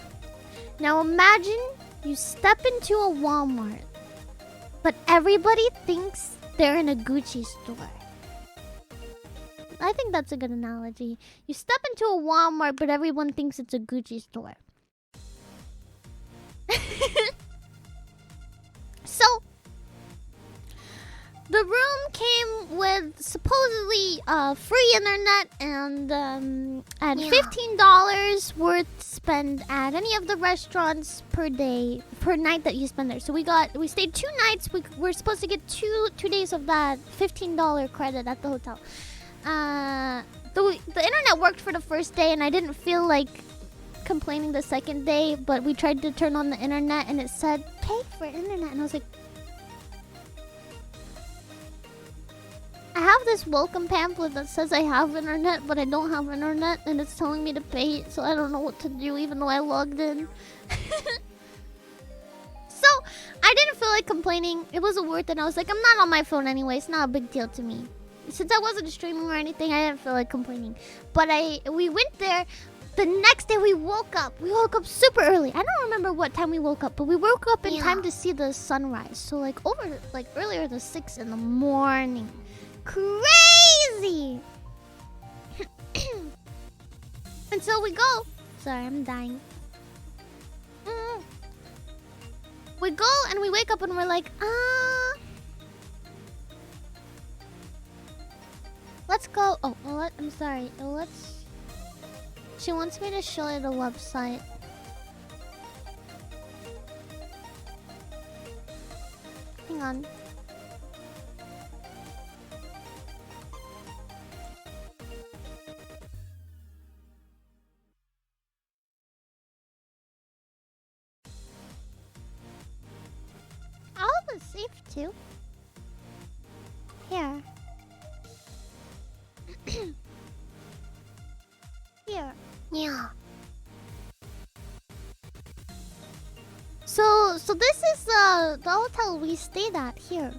Speaker 2: now imagine you step into a Walmart, but everybody thinks they're in a Gucci store. I think that's a good analogy. You step into a Walmart, but everyone thinks it's a Gucci store. So, the room came with supposedly free internet and at $15 worth spend at any of the restaurants per night that you spend there. So we stayed 2 nights. We're supposed to get two days of that $15 credit at the hotel. The internet worked for the first day, and I didn't feel like complaining the second day, but we tried to turn on the internet and it said pay for internet, and I was like, I have this welcome pamphlet that says I have internet, but I don't have internet, and it's telling me to pay, so I don't know what to do even though I logged in. So I didn't feel like complaining. It wasn't worth it. I was like, I'm not on my phone anyway, it's not a big deal to me. Since I wasn't streaming or anything, I didn't feel like complaining. But we went there. The next day we woke up. We woke up super early. I don't remember what time we woke up, but we woke up in time to see the sunrise. So earlier than 6 in the morning. Crazy! And so we go. Sorry, I'm dying. We go and we wake up and we're like, let's go. Oh, I'm sorry. She wants me to show you the website. Hang on. All of it's safe too. Here. Here. Yeah. So this is the hotel we stayed at here.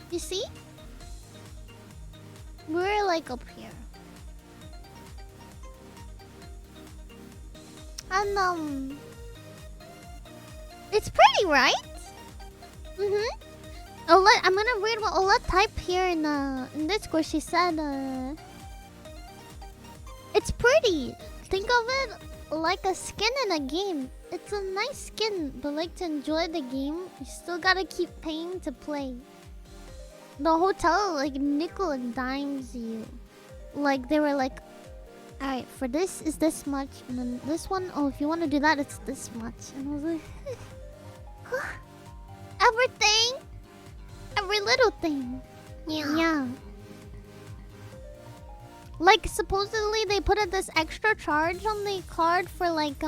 Speaker 2: You see? We're like up here. And it's pretty, right? I'm gonna read what Ola typed here in Discord. She said it's pretty. Think of it like a skin in a game. It's a nice skin, but like to enjoy the game, you still gotta keep paying to play. The hotel like nickel and dimes you. Like they were like, alright, for this is this much, and then this one, oh, if you want to do that, it's this much. And I was like, everything, every little thing. Yeah. Like supposedly they put this extra charge on the card for like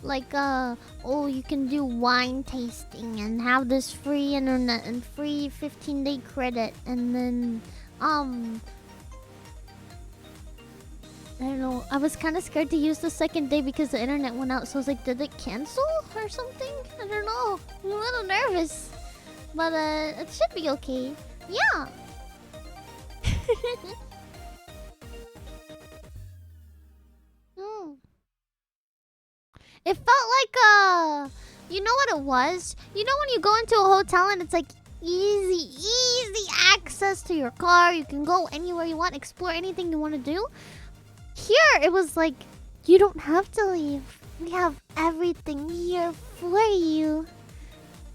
Speaker 2: like oh, you can do wine tasting and have this free internet and free 15-day credit, and then I don't know. I was kind of scared to use the second day because the internet went out. So I was like, did it cancel or something? I don't know. I'm a little nervous. But it should be okay. Yeah. Oh. It felt like you know what it was? You know when you go into a hotel and it's like easy access to your car. You can go anywhere you want, explore anything you want to do. Here, it was like, you don't have to leave. We have everything here for you.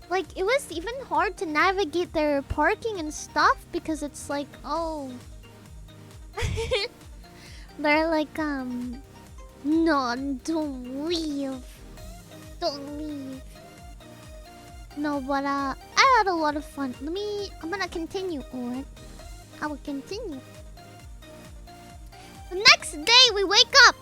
Speaker 2: Like, it was even hard to navigate their parking and stuff because it's like, oh. They're like, no, don't leave. Don't leave. No, but, I had a lot of fun. I'm gonna continue on. I will continue. The next day we wake up.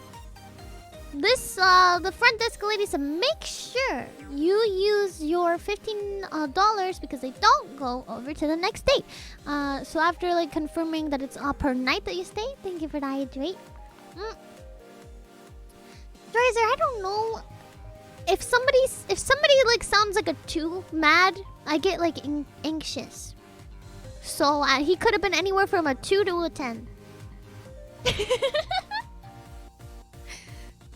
Speaker 2: The front desk lady said, make sure you use your $15 because they don't go over to the next day. So after like confirming that it's per night that you stay, thank you for the hydrate. Tracer, I don't know if somebody like sounds like a 2 mad, I get like anxious. So he could have been anywhere from a 2 to a 10.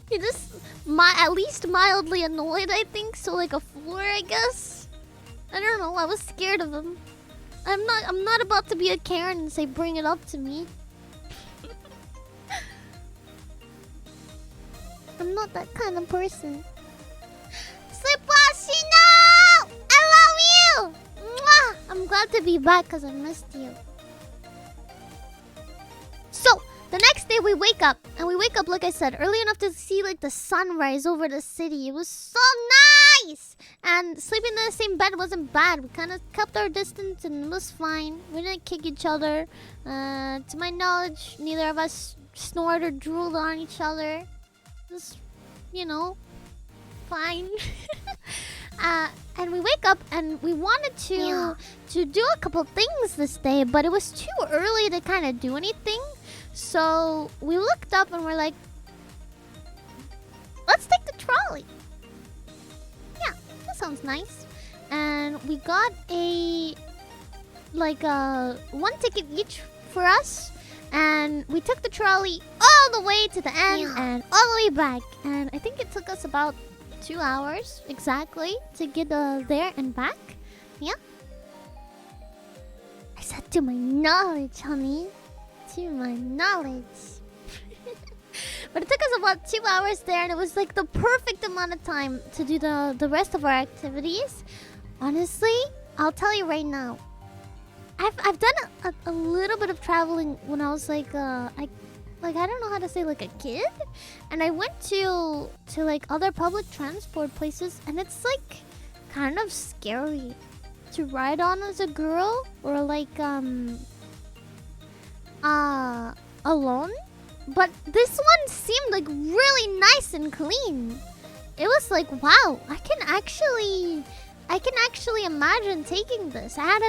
Speaker 2: He just at least mildly annoyed, I think. So like a 4, I guess. I don't know. I was scared of him. I'm not about to be a Karen and say bring it up to me. I'm not that kind of person. Slipwashino! I love you! Mwah! I'm glad to be back because I missed you. So, the next day we wake up, and we wake up, like I said, early enough to see like the sunrise over the city. It was so nice! And sleeping in the same bed wasn't bad. We kind of kept our distance and it was fine. We didn't kick each other. To my knowledge, neither of us snored or drooled on each other. Just, you know, fine. And we wake up and we wanted to do a couple things this day, but it was too early to kind of do anything. So we looked up and we're like, let's take the trolley. Yeah, that sounds nice. And we got one ticket each for us. And we took the trolley all the way to the end and all the way back. And I think it took us about 2 hours exactly to get there and back. Yeah. I said to my knowledge, honey. To my knowledge. But it took us about 2 hours there, and it was like the perfect amount of time to do the rest of our activities. Honestly, I'll tell you right now. I've done a little bit of traveling when I was like I don't know how to say, like a kid, and I went to like other public transport places, and it's like kind of scary to ride on as a girl or like alone. But this one seemed like really nice and clean. It was like, wow, I can actually imagine taking this. I had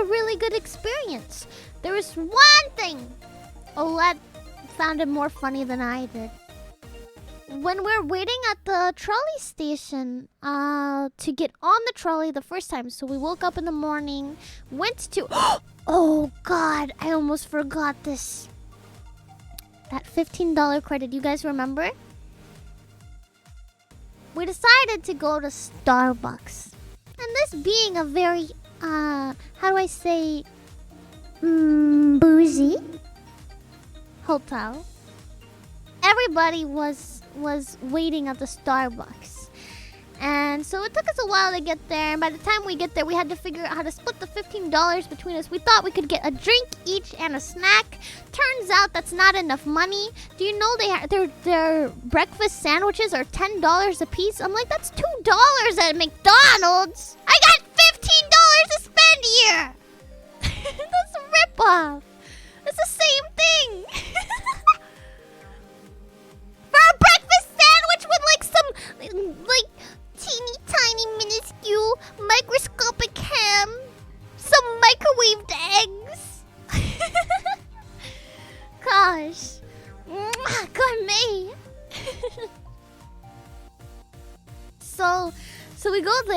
Speaker 2: a really good experience. There was one thing Olette found it more funny than I did. When we're waiting at the trolley station to get on the trolley the first time, so we woke up in the morning, went to oh god, I almost forgot this. That $15 credit, you guys remember? We decided to go to Starbucks. And this being a very, how do I say, bougie hotel, everybody was waiting at the Starbucks. And so it took us a while to get there. And by the time we get there, we had to figure out how to split the $15 between us. We thought we could get a drink each and a snack. Turns out that's not enough money. Do you know their breakfast sandwiches are $10 a piece? I'm like, that's $2 at McDonald's. I got $15 to spend here. That's a ripoff. It's the same thing. For a breakfast sandwich with like some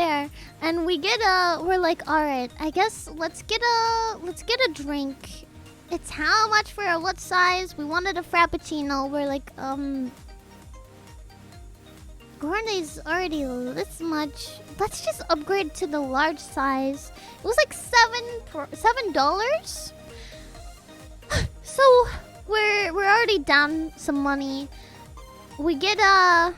Speaker 2: there, and we're like, all right, I guess let's get a drink. It's how much for what size? We wanted a frappuccino. We're like, Gourmet's already this much. Let's just upgrade to the large size. It was like $7. So we're already down some money. We were gonna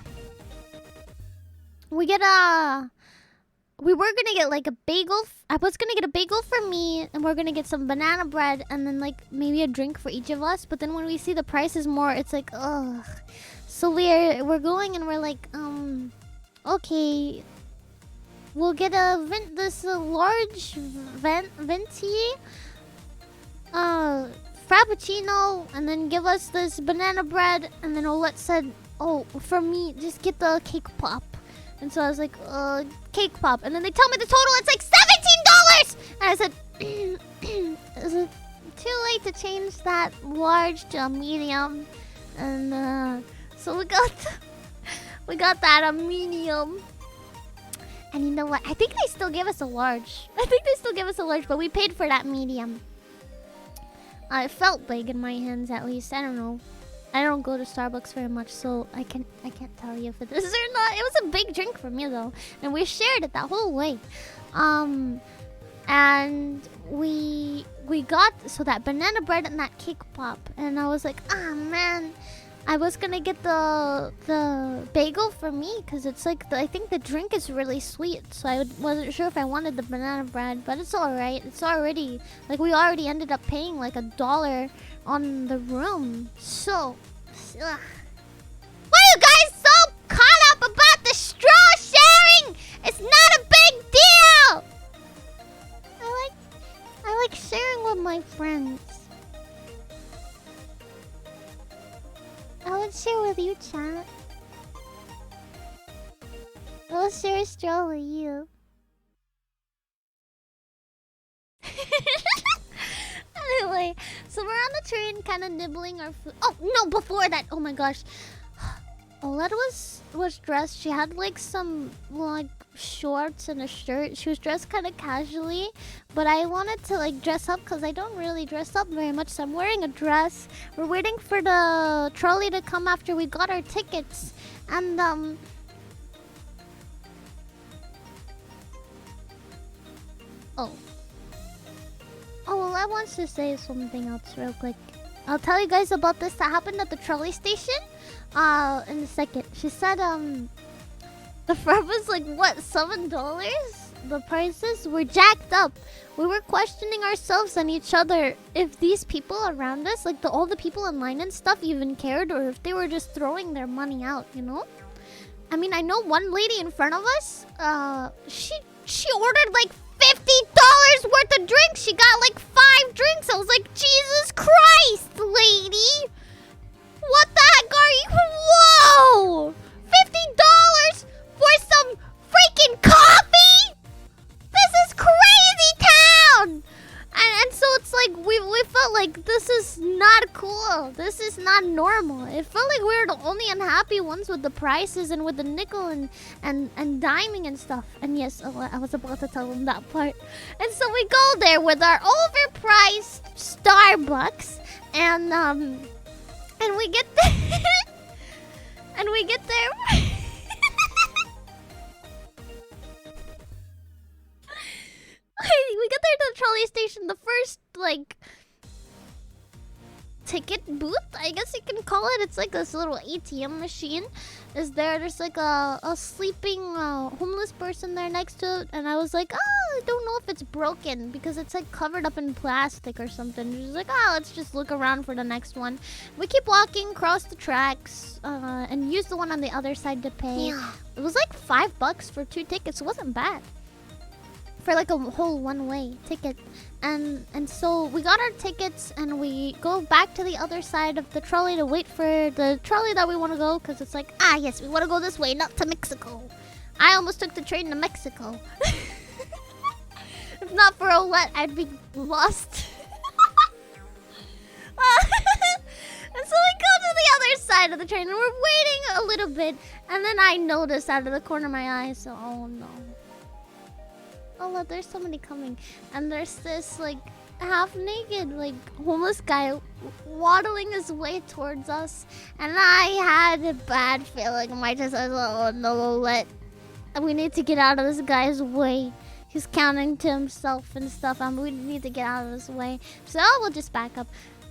Speaker 2: get like a bagel. I was gonna get a bagel for me, and we're gonna get some banana bread, and then like maybe a drink for each of us. But then when we see the price is more, it's like, ugh. So we're going, and we're like, okay, we'll get this large venti frappuccino, and then give us this banana bread, and then Olette said, oh, for me, just get the cake pop. And so I was like, cake pop. And then they tell me the total, it's like $17! And I said, is it too late to change that large to a medium? And so we got that a medium. And you know what? I think they still give us a large. But we paid for that medium. It felt big in my hands, at least. I don't know. I don't go to Starbucks very much, so I can't tell you if it is or not. It was a big drink for me though, and we shared it that whole way. And we got that banana bread and that cake pop, and I was like, ah man, I was gonna get the bagel for me because it's like I think the drink is really sweet, so I wasn't sure if I wanted the banana bread, but it's all right. It's already like we already ended up paying like $1 on the room. So, why are you guys so caught up about the straw sharing? It's not a big deal. I like sharing with my friends. I would share with you, chat. I'll share a straw with you. Anyway, so we're on the train, kind of nibbling our food. Oh no! Before that, oh my gosh, Olette was dressed. She had like some like shorts and a shirt. She was dressed kind of casually, but I wanted to like dress up because I don't really dress up very much. So I'm wearing a dress. We're waiting for the trolley to come after we got our tickets, and Oh, well, I want to say something else real quick. I'll tell you guys about this that happened at the trolley station in a second. She said, the fare was like, what, $7? The prices were jacked up. We were questioning ourselves and each other if these people around us, like all the people in line and stuff, even cared, or if they were just throwing their money out, you know? I mean, I know one lady in front of us, she ordered like $50 worth of drinks. She got like 5 drinks. I was like, Jesus Christ, lady. What the heck are you? Whoa! $50 for some freaking coffee? This is crazy town! And so it's like, we felt like this is not cool. This is not normal. It felt like we were the only unhappy ones with the prices and with the nickel and diming and stuff. And yes, I was about to tell them that part. And so we go there with our overpriced Starbucks, and we get there. And we get there. We get there to the trolley station. The first, like, ticket booth, I guess you can call it. It's like this little ATM machine is there. There's like a sleeping homeless person there next to it. And I was like, oh, I don't know if it's broken because it's like covered up in plastic or something. She's like, oh, let's just look around for the next one. We keep walking across the tracks and use the one on the other side to pay. Yeah. It was like $5 for 2 tickets. It wasn't bad. For like a whole one-way ticket. And so we got our tickets and we go back to the other side of the trolley to wait for the trolley that we want to go, because it's like, ah yes, we want to go this way, not to Mexico. I almost took the train to Mexico. If not for Olette, I'd be lost. And so we go to the other side of the train and we're waiting a little bit, and then I notice out of the corner of my eye, so oh no. oh look, there's somebody coming. And there's this like half naked like homeless guy waddling his way towards us, and I had a bad feeling in my chest. I was like, oh no, we need to get out of this guy's way. He's counting to himself and stuff, and we need to get out of his way. So we'll just back up.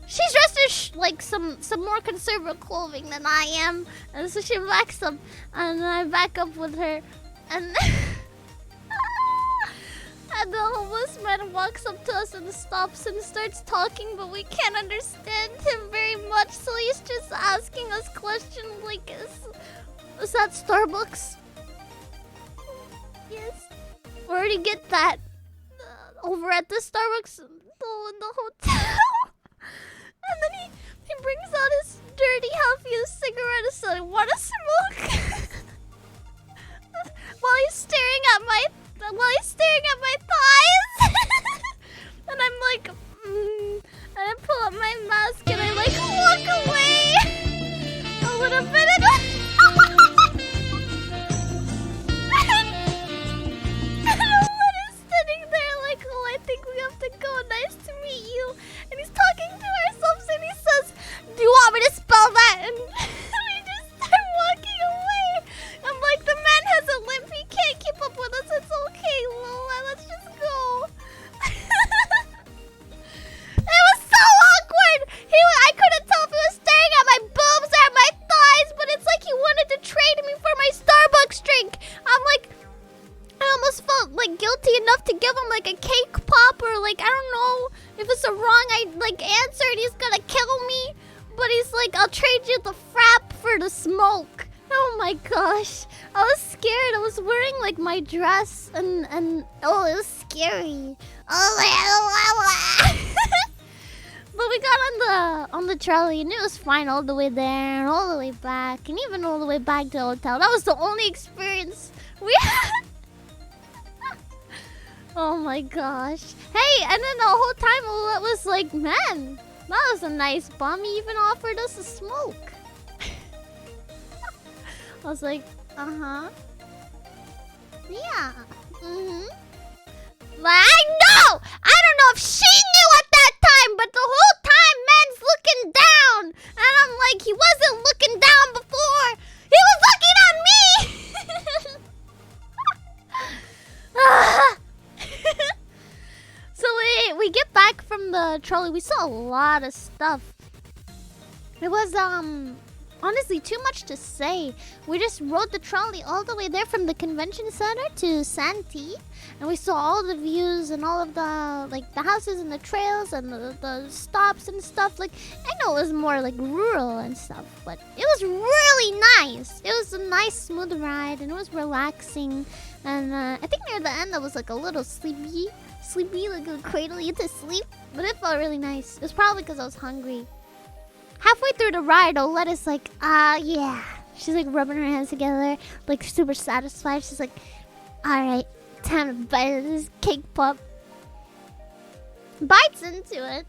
Speaker 2: She's dressed in like some more conservative clothing than I am, and so she backs up, and I back up with her, and and the homeless man walks up to us and stops and starts talking, but we can't understand him very much, so he's just asking us questions like, is that Starbucks? Yes. Where did you get that? Over at the Starbucks in the hotel. And then he brings out his dirty, half-used cigarette and says, "Wanna smoke?" while he's staring at my thighs. And I'm like, and I pull up my mask and I like walk away a little bit. And Olet is sitting there like, oh, I think we have to go. Nice to meet you. And he's talking to ourselves and he says, do you want me to spell that? And we just start walking away. I'm like, the man has a limp. He can't keep up with us. It's okay, Lola. Let's just go. It was so awkward. I couldn't tell if he was staring at my boobs or at my thighs, but it's like he wanted to trade me for my Starbucks drink. I'm like, I almost felt like guilty enough to give him like a cake pop, or like, I don't know if it's a wrong answer and he's gonna kill me. But he's like, I'll trade you the frap for the smoke. Oh my gosh. I was scared. I was wearing like my dress and oh, it was scary. Oh, but we got on the trolley and it was fine all the way there, all the way back, and even all the way back to the hotel. That was the only experience we had. Oh my gosh. Hey, and then the whole time Olet was like, man, that was a nice bum. He even offered us a smoke. I was like, uh-huh. Yeah. Mm-hmm. But I don't know if she knew at that time, but the whole time man's looking down. And I'm like, he wasn't looking down before. He was looking at me. So we get back from the trolley. We saw a lot of stuff. It was honestly too much to say. We just rode the trolley all the way there from the convention center to Santee, and we saw all the views and all of the houses and the trails and the stops and stuff. Like, I know it was more like rural and stuff, but it was really nice. It was a nice smooth ride and it was relaxing. And I think near the end I was like a little sleepy, like a cradle you to sleep, but it felt really nice. It was probably because I was hungry. Halfway through the ride, Olet is like, yeah. She's like rubbing her hands together, like super satisfied. She's like, alright, time to bite this cake pop. Bites into it.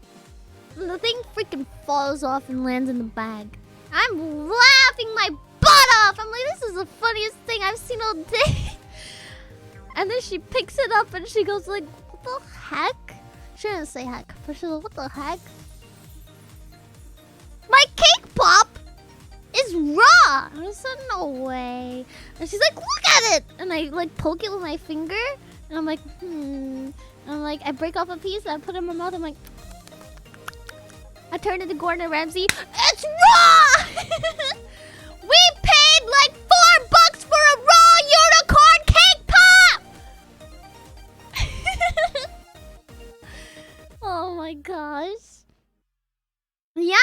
Speaker 2: And the thing freaking falls off and lands in the bag. I'm laughing my butt off. I'm like, this is the funniest thing I've seen all day. And then she picks it up and she goes like, what the heck? She didn't say heck, but she's like, what the heck? My cake pop is raw. I said, no way. And she's like, look at it. And I like poke it with my finger. And I'm like, And I'm like, I break off a piece and I put it in my mouth. I'm like, I turn it to Gordon Ramsay. It's raw. We paid like $4 for a raw unicorn cake pop. Oh my gosh. Yeah!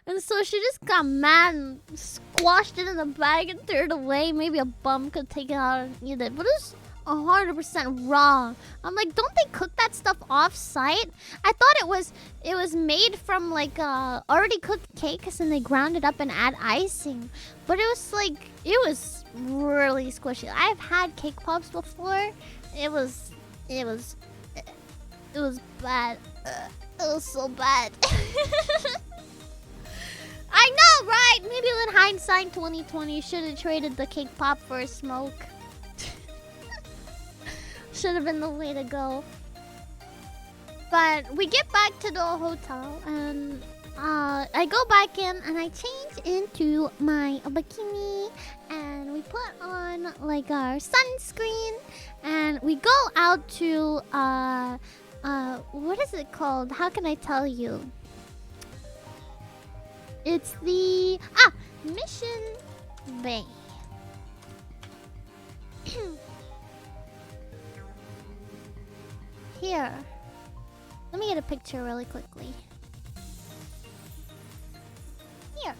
Speaker 2: And so she just got mad and squashed it in the bag and threw it away. Maybe a bum could take it out and eat it. But it was 100% raw. I'm like, don't they cook that stuff off-site? I thought it was made from like already cooked cakes and they ground it up and add icing. But it was like, it was really squishy. I've had cake pops before. It was bad. It was so bad. I know, right? Maybe with hindsight 2020, should have traded the cake pop for a smoke. should have been the way to go. But we get back to the hotel and I go back in and I change into my bikini and we put on like our sunscreen and we go out to what is it called? How can I tell you? It's the Mission Bay. Here. Let me get a picture really quickly. Here.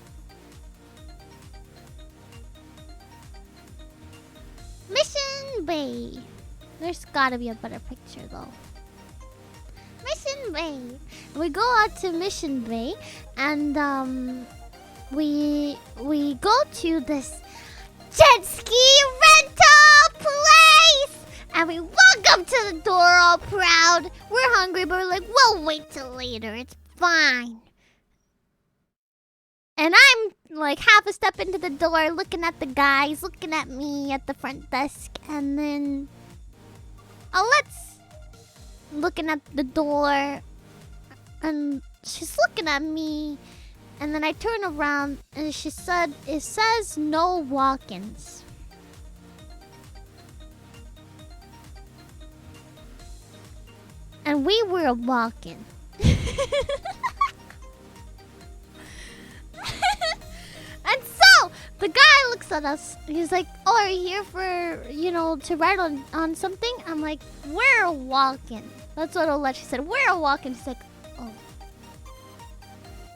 Speaker 2: Mission Bay. There's gotta be a better picture though. Mission Bay. We go out to Mission Bay and we go to this jet ski rental place and we walk up to the door all proud. We're hungry but we're like, we'll wait till later, it's fine. And I'm like half a step into the door looking at the guys, looking at me at the front desk, and then Alette's looking at the door and she's looking at me, and then I turn around and she said, it says no walk-ins. And we were walking. And so the guy looks at us. He's like, "Oh, are you here for, to ride on something?" I'm like, "We're walking." That's what Olette said. "We're walking." She's like, "Oh."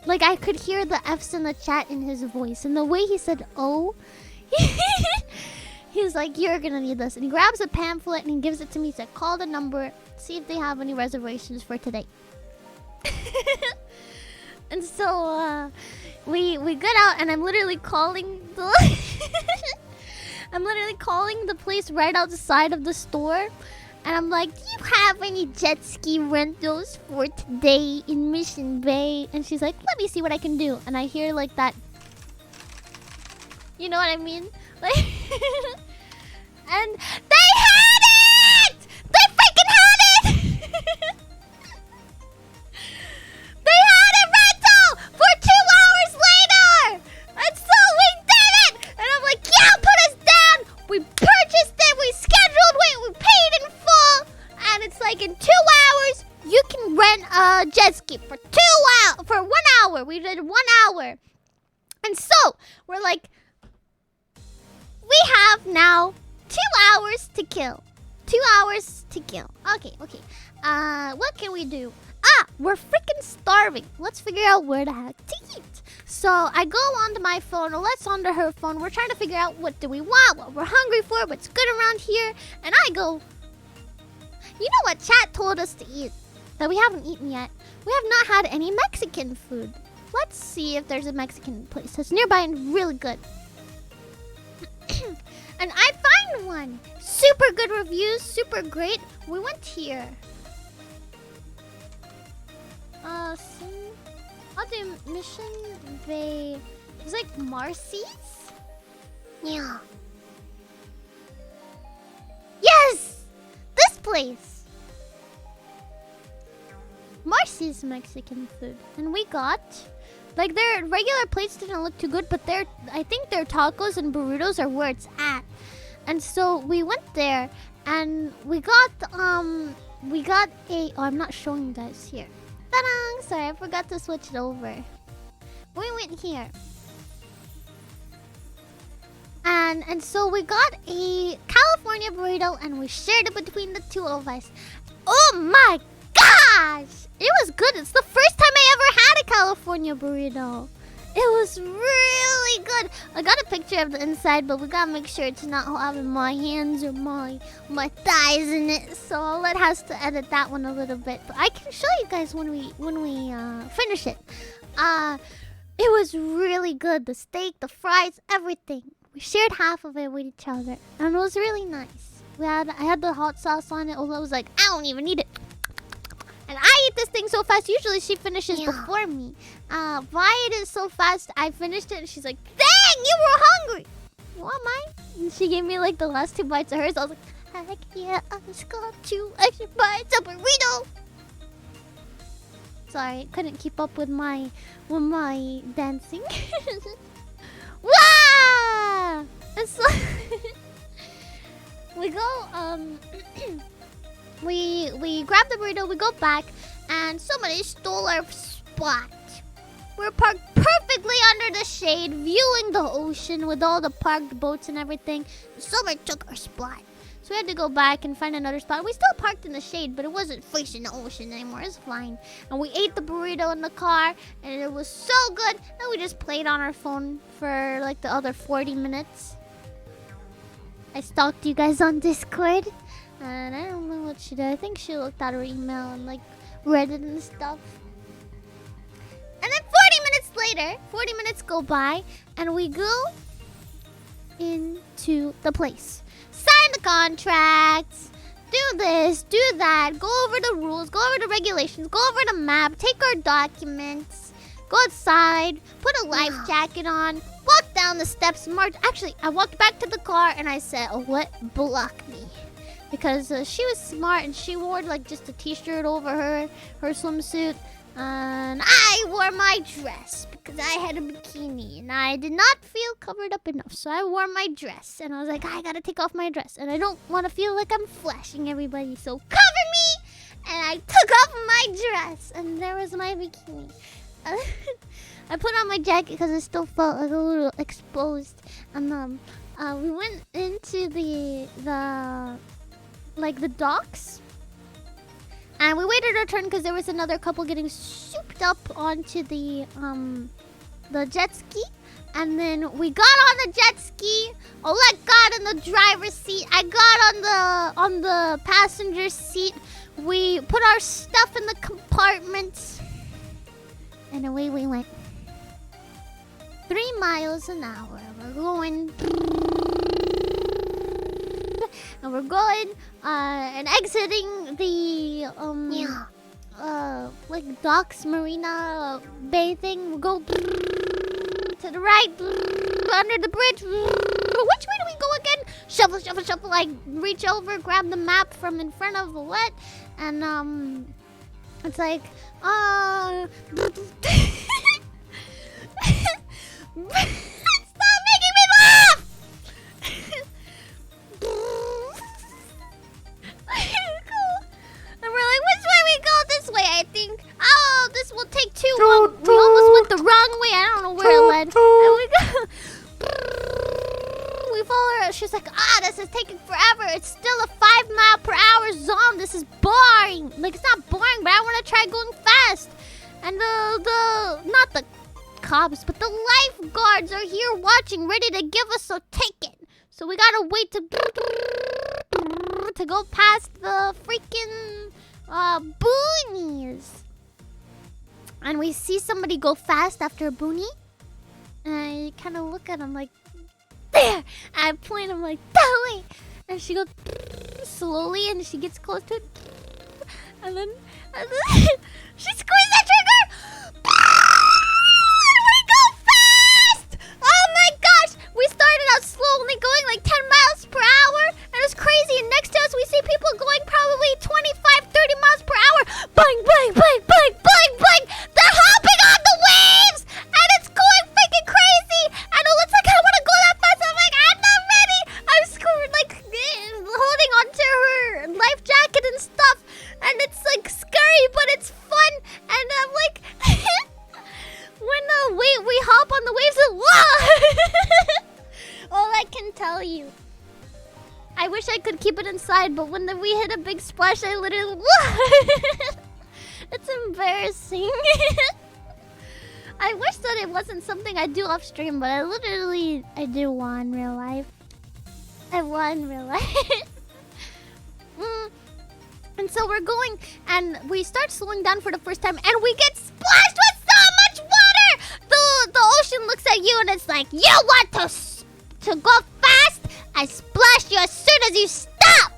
Speaker 2: Like I could hear the F's in the chat in his voice, and the way he said "oh," he's like, "You're gonna need this." And he grabs a pamphlet and he gives it to me. He said, "Call the number, see if they have any reservations for today." And so we get out and I'm literally calling the place right outside of the store, and I'm like, "Do you have any jet ski rentals for today in Mission Bay?" And she's like, "Let me see what I can do." And I hear like that, you know what I mean? Like and they had it! They freaking had it! They had a rental for 2 hours later! And so we did it! And I'm like, "Yeah, put us down!" We purchased it, we scheduled it, we paid in full! And it's like in 2 hours, you can rent a jet ski for 1 hour. We did 1 hour. And so, we're like, we have now 2 hours to kill. 2 hours to kill. Okay. What can we do? We're freaking starving. Let's figure out where the heck to eat. So I go onto my phone, Alette's onto her phone. We're trying to figure out what do we want, what we're hungry for, what's good around here. And I go, you know what chat told us to eat that we haven't eaten yet? We have not had any Mexican food. Let's see if there's a Mexican place that's nearby and really good. And I find one. Super good reviews, super great. We went here. Other Mission Bay. It's like Marcy's? Yeah. Yes! This place! Marcy's Mexican food. And we got, like, their regular plates didn't look too good, but I think their tacos and burritos are where it's at. And so we went there and we got a, I'm not showing you guys here. Ta-da! Sorry, I forgot to switch it over. We went here. And so we got a California burrito and we shared it between the two of us. Oh my gosh! It was good. It's the first time I ever had a California burrito. It was really good. I got a picture of the inside, but we gotta make sure it's not having my hands or my thighs in it. So Olette has to edit that one a little bit. But I can show you guys when we finish it. It was really good. The steak, the fries, everything. We shared half of it with each other, and it was really nice. I had the hot sauce on it. Olette was like, "I don't even need it." And I eat this thing so fast. Usually she finishes before me. Why it is so fast? I finished it and she's like, "Dang, you were hungry." What am I? And she gave me like the last 2 bites of hers. I was like, Heck yeah, I just got 2 extra bites of burrito. Sorry, couldn't keep up with my dancing. Wow! It's like we go we grab the burrito, we go back, and somebody stole our spot. We're parked perfectly under the shade, viewing the ocean with all the parked boats and everything. Somebody took our spot. So we had to go back and find another spot. We still parked in the shade, but it wasn't facing the ocean anymore. It's fine. And we ate the burrito in the car, and it was so good. And we just played on our phone for like the other 40 minutes. I stalked you guys on Discord, and I don't know what she did. I think she looked at her email and like read it and stuff. And then 40 minutes go by, and we go into the place. Sign the contracts, do this, do that, go over the rules, go over the regulations, go over the map, take our documents, go outside, put a life jacket on, walk down the steps, march. Actually, I walked back to the car and I said, "What block me?" Because she was smart and she wore like just a t-shirt over her swimsuit. And I wore my dress because I had a bikini and I did not feel covered up enough. So I wore my dress and I was like, I gotta take off my dress. And I don't want to feel like I'm flashing everybody. So cover me! And I took off my dress and there was my bikini. I put on my jacket because it still felt like a little exposed. And we went into the docks. And we waited our turn because there was another couple getting souped up onto the jet ski. And then we got on the jet ski. Oleg got in the driver's seat. I got on the passenger seat. We put our stuff in the compartments. And away we went. 3 miles an hour. We're going... And we're going and exiting the like docks, marina, bay thing. We'll go to the right, under the bridge. Which way do we go again? Shuffle, shuffle, shuffle. I reach over, grab the map from in front of the what, and it's like stop making me laugh. And we're like, which way we go? This way, I think. Oh, this will take too long. We almost went the wrong way. I don't know where it led. And we follow her. She's like, this is taking forever. It's still a 5-mile-per-hour zone. This is boring. Like, it's not boring, but I want to try going fast. And not the cops, but the lifeguards are here watching, ready to give us a ticket. So we gotta wait to go past the freaking boonies. And we see somebody go fast after a boonie. And I kind of look at him like, there! I point him like, that way! And she goes slowly and she gets close to it. And then she squeezed the trigger! We go fast! Oh my gosh! We started out slowly going like 10 miles per hour. And it was crazy. And next to us we see people going probably 25, 30 miles per hour. Bang, bang, bang, bang, bang, bang! They're hopping on the waves! And it's going freaking crazy! And it looks like I want to go that fast. I'm like, I'm not ready! I'm like holding onto her life jacket and stuff. And it's like scary, but it's fun. And I'm like, when we hop on the waves, whoa! All I can tell you. I wish I could keep it inside, but when we hit a big splash, I literally... It's embarrassing. I wish that it wasn't something I do off stream, but I do one in real life. I won in real life. And so we're going, and we start slowing down for the first time, and we get splashed with so much water! The ocean looks at you, and it's like, you want to go fast? I splash you as soon as you stop!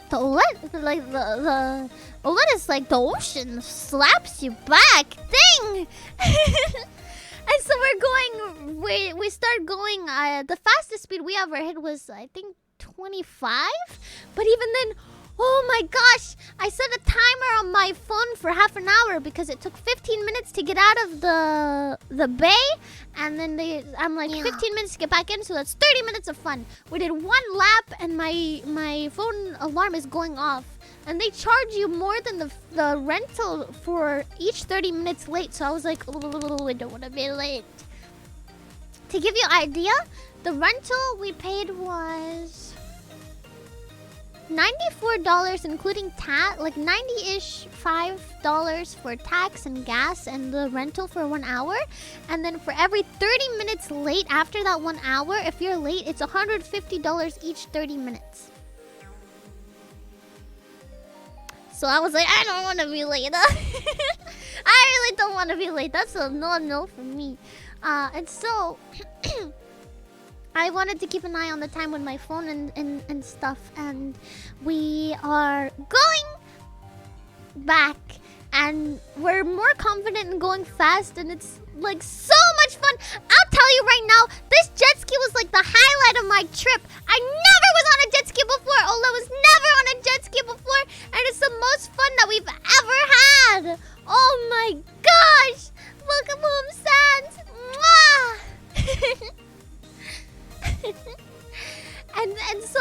Speaker 2: The what is like the ocean slaps you back thing. And so we start going, the fastest speed we ever hit was, I think, 25? But even then, oh my gosh! I set a timer on my phone for half an hour because it took 15 minutes to get out of the bay. And then I'm like, 15 minutes to get back in, so that's 30 minutes of fun. We did one lap and my phone alarm is going off. And they charge you more than the rental for each 30 minutes late. So I was like, oh, I don't want to be late. To give you an idea, the rental we paid was $94, including tax, like 90-ish, $5 for tax and gas and the rental for 1 hour. And then for every 30 minutes late after that 1 hour, if you're late, it's $150 each 30 minutes. So I was like, I don't want to be late. I really don't want to be late. That's a no for me. And so I wanted to keep an eye on the time with my phone and stuff. And we are going back. And we're more confident in going fast. And it's like so much fun. I'll tell you right now, this jet ski was like the highlight of my trip. I never was on a jet ski before. Ola was never on a jet ski before. And it's the most fun that we've ever had. Oh my gosh. Welcome home, Sans. Mwah. and so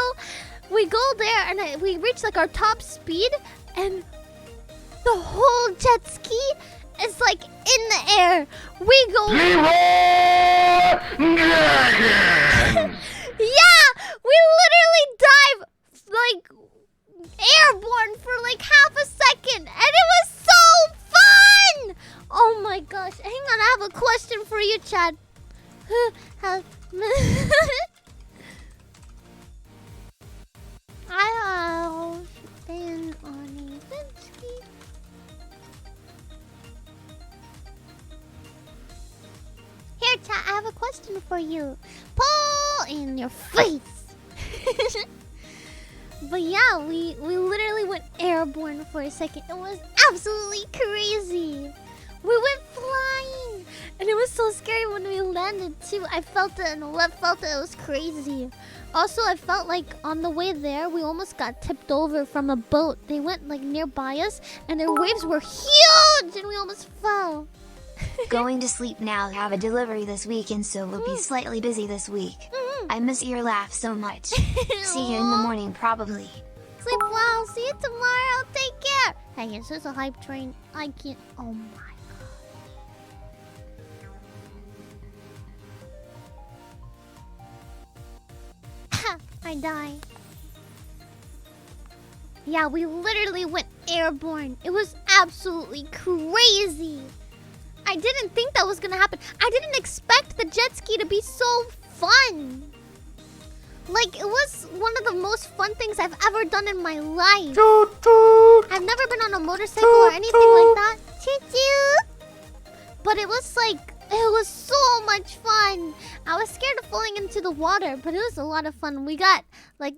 Speaker 2: we go there and we reach like our top speed. And the whole jet ski is like in the air. We go. Yeah, we literally dive like airborne for like half a second, and it was so fun. Oh my gosh! Hang on, I have a question for you, Chad. I have been on a jet ski. Here, chat, I have a question for you. Pull in your face. But yeah, we literally went airborne for a second. It was absolutely crazy. We went flying. And it was so scary when we landed too. I felt it and Lev felt it. It was crazy. Also, I felt like on the way there, we almost got tipped over from a boat. They went like nearby us and their waves were huge and we almost fell.
Speaker 1: Going to sleep now. Have a delivery this weekend, so we'll be slightly busy this week. I miss your laugh so much. See you in the morning, probably.
Speaker 2: Sleep well. See you tomorrow. Take care. Hey, is this a hype train? I can't. Oh my god. I die. Yeah, we literally went airborne. It was absolutely crazy. I didn't think that was gonna happen. I didn't expect the jet ski to be so fun. Like, it was one of the most fun things I've ever done in my life. I've never been on a motorcycle or anything like that. But it was like, it was so much fun. I was scared of falling into the water, but it was a lot of fun. We got, like...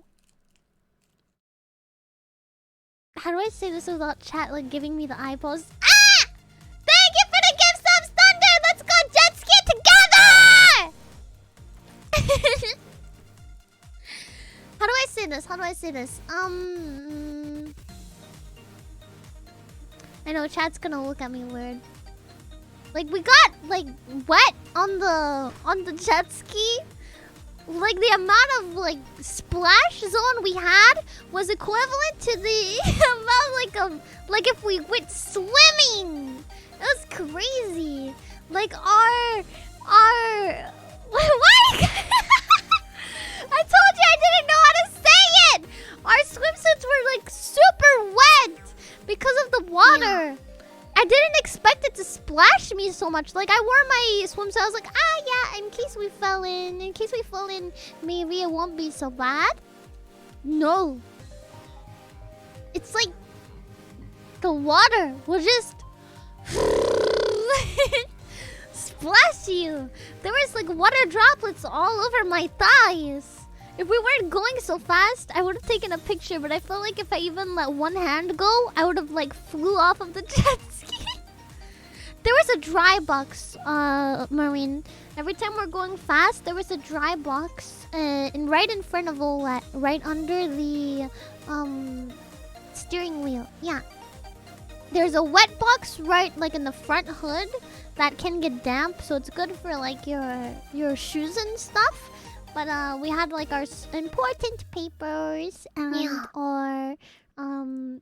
Speaker 2: How do I say this without chat, like, giving me the eyeballs? Ah! Thank you for the gift subs, Thunder! Let's go jet ski together! How do I say this? How do I say this? I know chat's gonna look at me weird. Like, we got like wet on the jet ski. Like, the amount of like splash zone we had was equivalent to the amount like if we went swimming. It was crazy. Like our what? I told you I didn't know how to say it! Our swimsuits were like super wet because of the water. Yeah. I didn't expect it to splash me so much. Like, I wore my swimsuit. I was like, yeah, in case we fall in, maybe it won't be so bad. No. It's like the water will just splash you. There was like water droplets all over my thighs. If we weren't going so fast, I would have taken a picture, but I felt like if I even let one hand go, I would have like flew off of the jet ski. there was a dry box, Marine. Every time we're going fast, there was a dry box right in front of Olette, right under the steering wheel. Yeah. There's a wet box right like in the front hood that can get damp, so it's good for like your shoes and stuff. But we had like our important papers and our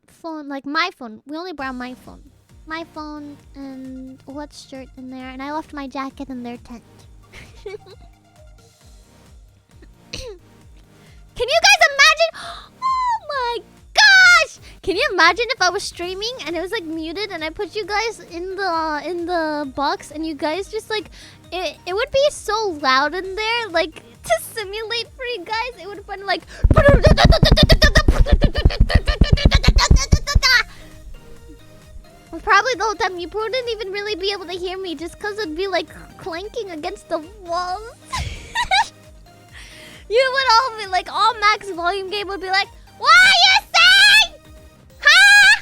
Speaker 2: phone, like my phone. We only brought my phone. My phone and Olette's shirt in there, and I left my jacket in their tent. Can you guys imagine? Oh my gosh! Can you imagine if I was streaming and it was like muted and I put you guys in the box and you guys just like it would be so loud in there, like to simulate for you guys, it would have been like probably the whole time you wouldn't even really be able to hear me just because it'd be like clanking against the walls. You would all be like, all max volume game would be like, what are you saying? Huh?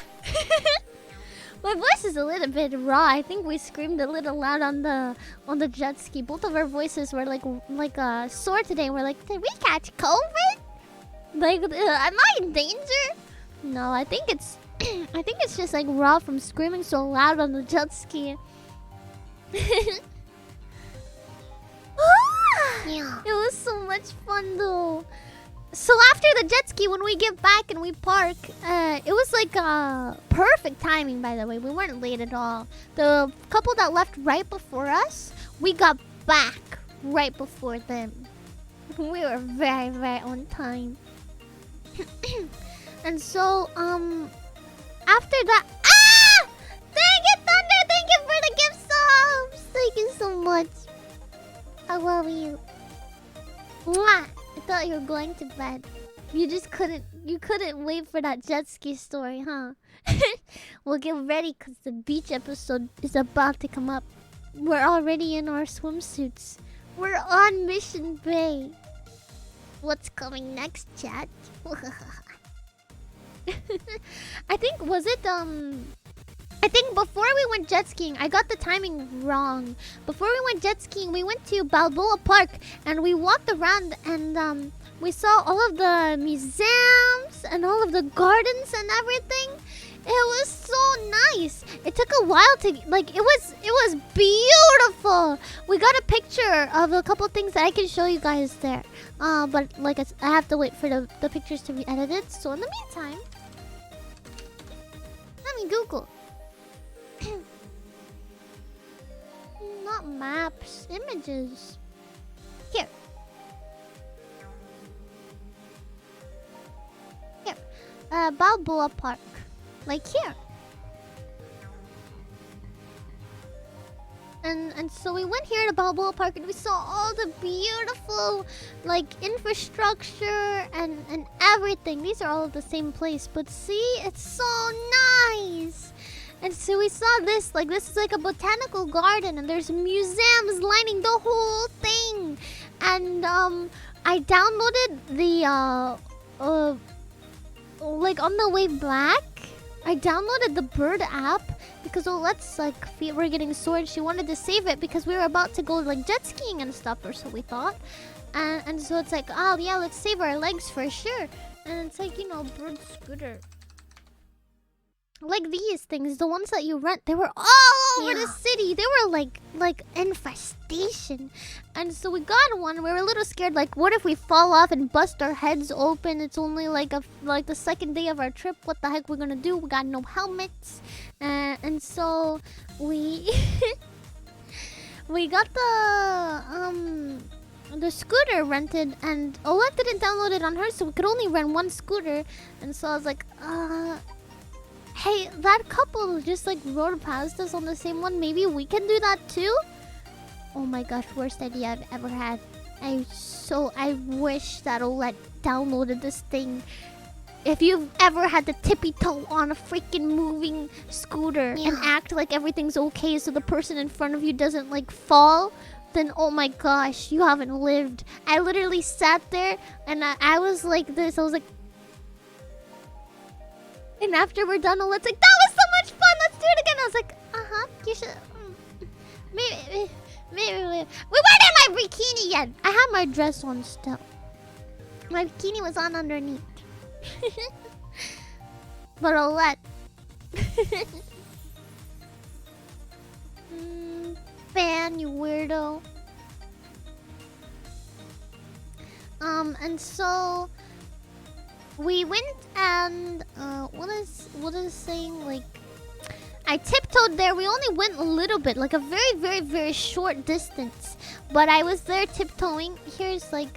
Speaker 2: My voice is a little bit raw. I think we screamed a little loud on the jet ski. Both of our voices were like sore today. We're like, did we catch COVID? Like, am I in danger? No, I think it's I think it's just like raw from screaming so loud on the jet ski. Yeah. It was so much fun though. So after the jet ski, when we get back and we park, it was like perfect timing, by the way. We weren't late at all. The couple that left right before us, we got back right before them. We were very, very on time. And so, after that... Ah! Thank you, Thunder! Thank you for the gift subs! Thank you so much. I love you. Mwah! I thought you were going to bed. You just couldn't wait for that jet ski story, huh? Well, get ready, because the beach episode is about to come up. We're already in our swimsuits. We're on Mission Bay. What's coming next, chat? I think, I think before we went jet skiing, I got the timing wrong. Before we went jet skiing, we went to Balboa Park and we walked around and we saw all of the museums and all of the gardens and everything. It was so nice. It took a while to like. It was beautiful. We got a picture of a couple things that I can show you guys there. But like I have to wait for the pictures to be edited. So in the meantime, let me Google. Not maps, images. Here. Here. Balboa Park. Like here. And so we went here to Balboa Park and we saw all the beautiful like infrastructure and everything. These are all of the same place, but see, it's so nice. And so we saw this, like this is like a botanical garden and there's museums lining the whole thing. And I downloaded the like on the way back, I downloaded the Bird app because Olette's like feet were getting sore and she wanted to save it because we were about to go like jet skiing and stuff, or so we thought. And so it's like, oh yeah, let's save our legs for sure. And it's like, you know, Bird scooter. Like these things, the ones that you rent, they were all over the city. They were like infestation. And so we got one. We were a little scared. Like, what if we fall off and bust our heads open? It's only like the second day of our trip. What the heck we're gonna do? We got no helmets. And so we we got the scooter rented, and Olette didn't download it on her, so we could only rent one scooter. And so I was like, hey, that couple just like rode past us on the same one. Maybe we can do that too? Oh my gosh, worst idea I've ever had. I wish that Olette downloaded this thing. If you've ever had to tippy toe on a freaking moving scooter and act like everything's okay so the person in front of you doesn't like fall, then oh my gosh, you haven't lived. I literally sat there and I was like this. I was like, and after we're done, Olette's like, that was so much fun. Let's do it again. I was like, you should. Maybe. Wait, where did my bikini yet? I have my dress on still. My bikini was on underneath. But I'll let. Fan, you weirdo. And so we went and what is saying, like, I tiptoed there. We only went a little bit, like a very, very, very short distance. But I was there tiptoeing. Here's like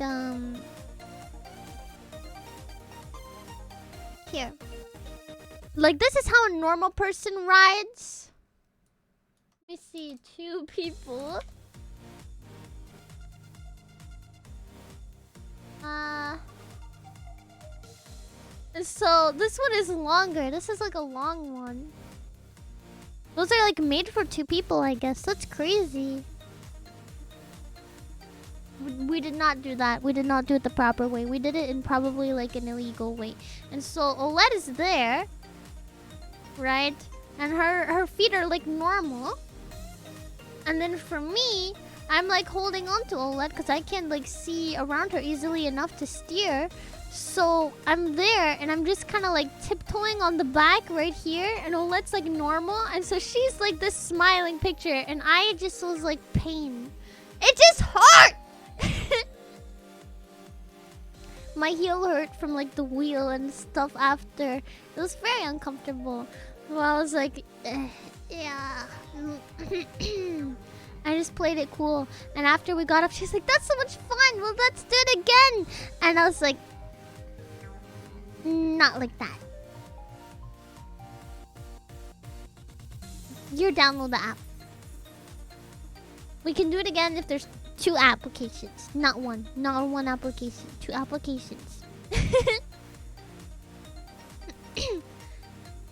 Speaker 2: here. Like, this is how a normal person rides. Let me see, 2 people. So this one is longer. This is like a long one. Those are like made for 2 people, I guess. That's crazy. We did not do that. We did not do it the proper way. We did it in probably like an illegal way. And so Olette is there, right? And her feet are like normal. And then for me, I'm like holding on to Olette because I can't like see around her easily enough to steer. So I'm there and I'm just kind of like tiptoeing on the back right here, and Olette's like normal, and so she's like this smiling picture, and I just was like pain. It just hurt. My heel hurt from like the wheel and stuff after. It was very uncomfortable. Well, I was like, yeah. I just played it cool. And after we got up, she's like, that's so much fun. Well, let's do it again. And I was like, not like that. You download the app. We can do it again if there's 2 applications. Not one. Not one application. 2 applications.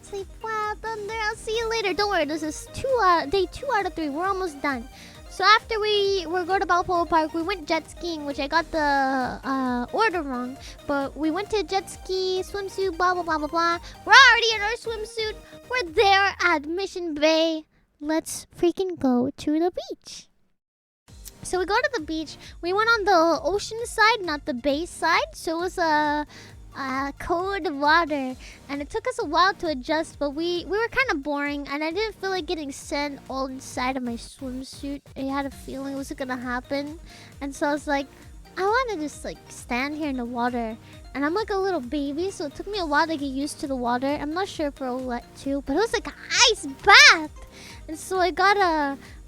Speaker 2: Sleep well, Thunder. I'll see you later. Don't worry. This is day 2 out of 3. We're almost done. So after we were going to Balboa Park, we went jet skiing, which I got the order wrong. But we went to jet ski, swimsuit, blah, blah, blah, blah, blah. We're already in our swimsuit. We're there at Mission Bay. Let's freaking go to the beach. So we go to the beach. We went on the ocean side, not the bay side. So it was a cold water, and it took us a while to adjust, but we were kind of boring, and I didn't feel like getting sand all inside of my swimsuit. I had a feeling it wasn't gonna happen, and so I was like, I want to just like stand here in the water. And I'm like a little baby, so it took me a while to get used to the water. I'm not sure for Olette too, but it was like an ice bath, and so I got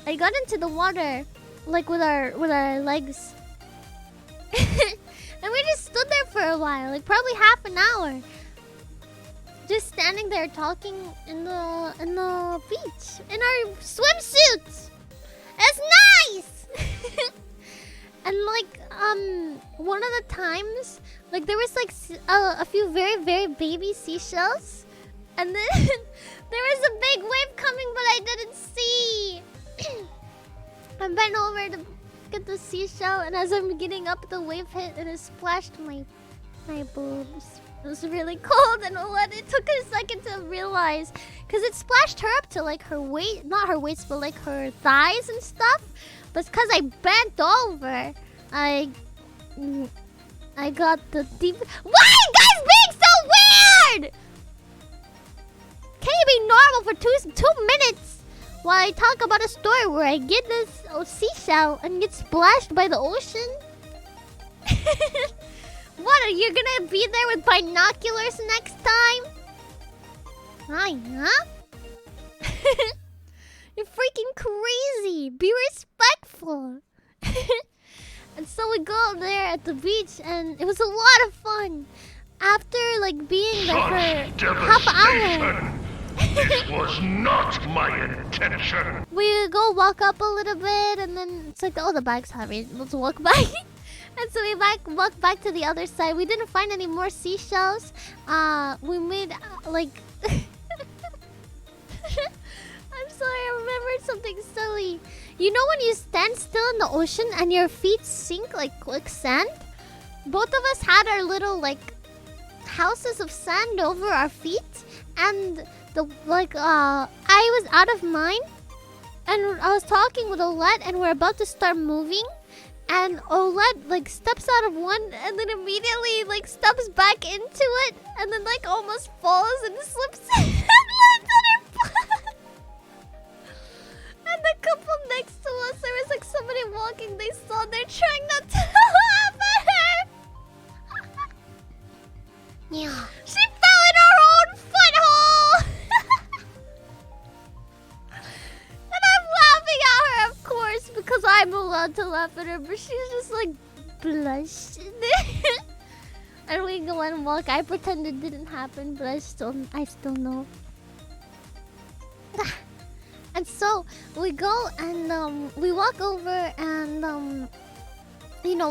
Speaker 2: into the water like with our legs. And we just stood there for a while, like probably half an hour. Just standing there talking in the beach in our swimsuits. It's nice. And like one of the times, like there was like a few very, very baby seashells, and then there was a big wave coming, but I didn't see. I bent over to get the seashell, and as I'm getting up, the wave hit and it splashed my boobs. It was really cold, and it took a second to realize, because it splashed her up to like her waist, not her waist, but like her thighs and stuff. But because I bent over, I got the deep. Why are you guys being so weird? Can you be normal for two minutes? While I talk about a story where I get this seashell and get splashed by the ocean? What, are you gonna be there with binoculars next time? Hi, huh? You're freaking crazy. Be respectful. And so we go there at the beach, and it was a lot of fun. After like being there for half an hour.
Speaker 4: This was not my intention.
Speaker 2: We go walk up a little bit, and then it's like, oh, the bag's heavy. Let's walk back. And so we walked back to the other side. We didn't find any more seashells. We made like. I'm sorry, I remembered something silly. You know when you stand still in the ocean and your feet sink like quicksand? Both of us had our little like houses of sand over our feet, and I was out of mine, And I was talking with Olette, and we're about to start moving. And Olette, like, steps out of one, and then immediately, like, steps back into it. And then, like, almost falls and slips and lands on her butt. And the couple next to us, there was, like, somebody walking. They saw, they're trying not to laugh at her.
Speaker 1: Yeah.
Speaker 2: She fell in her own foot hole! And I'm laughing at her, of course, because I'm allowed to laugh at her, but she's just like blushed. And we go and walk. I pretend it didn't happen, but I still know. And so we go and we walk over and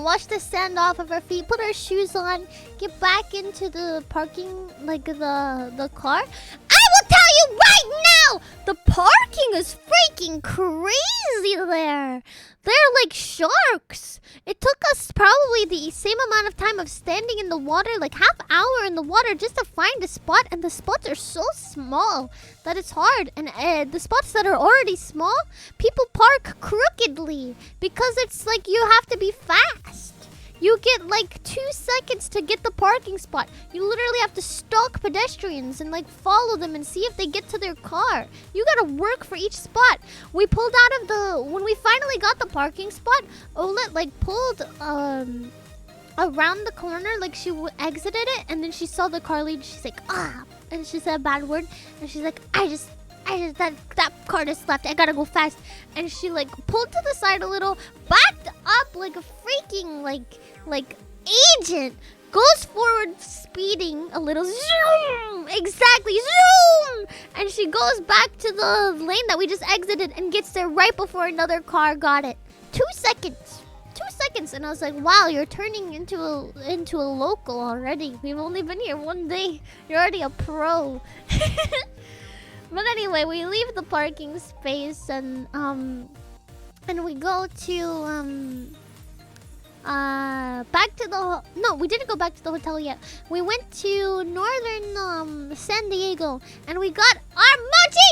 Speaker 2: wash the sand off of our feet, put our shoes on, get back into the parking, like the car. I will tell you right now, the parking is freaking crazy there. They're like sharks. It took us probably the same amount of time of standing in the water, like half hour in the water, just to find a spot. And the spots are so small that it's hard. And the spots that are already small, people park crookedly because it's like you have to be fast. You get like 2 seconds to get the parking spot. You literally have to stalk pedestrians and like follow them and see if they get to their car. You gotta work for each spot. We pulled out of when we finally got the parking spot, Olette like pulled around the corner, like she exited it, and then she saw the car lead. She's like, and she said a bad word, and she's like, I just that car just left. I gotta go fast. And she like pulled to the side a little, backed up like a freaking like agent, goes forward speeding a little, zoom, exactly, zoom, and she goes back to the lane that we just exited and gets there right before another car got it. 2 seconds. 2 seconds. And I was like, wow, you're turning into a local already. We've only been here 1 day. You're already a pro. But anyway, we leave the parking space and we go to back to the no, we didn't go back to the hotel yet. We went to northern San Diego and we got our mochi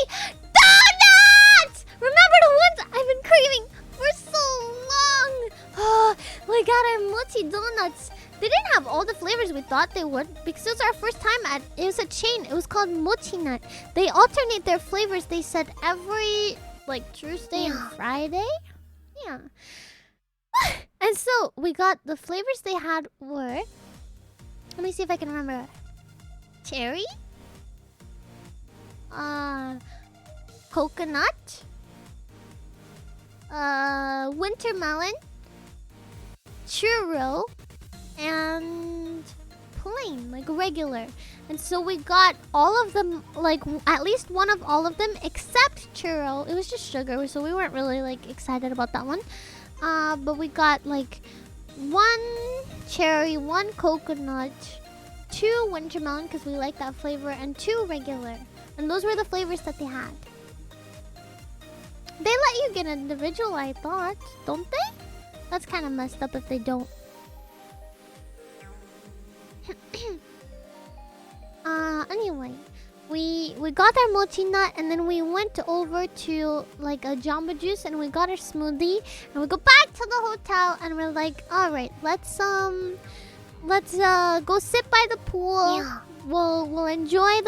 Speaker 2: donuts. Remember the ones I've been craving for so long? Oh, we got our mochi donuts. They didn't have all the flavors we thought they would because it was our first time it was a chain. It was called Mochi Nut. They alternate their flavors, they said, every like Tuesday and Friday. Yeah. And so we got the flavors they had were, let me see if I can remember. Cherry, coconut, winter melon, churro, and plain, like regular. And so we got all of them, like at least one of all of them except churro. It was just sugar, so we weren't really like excited about that one. But we got like 1 cherry, 1 coconut, 2 winter melon because we like that flavor, and 2 regular. And those were the flavors that they had. They let you get individual, I thought, don't they? That's kind of messed up if they don't. Anyway, we got our mochi nut and then we went over to like a Jamba Juice and we got our smoothie and we go back to the hotel and we're like, all right, let's go sit by the pool.
Speaker 1: Yeah.
Speaker 2: We'll enjoy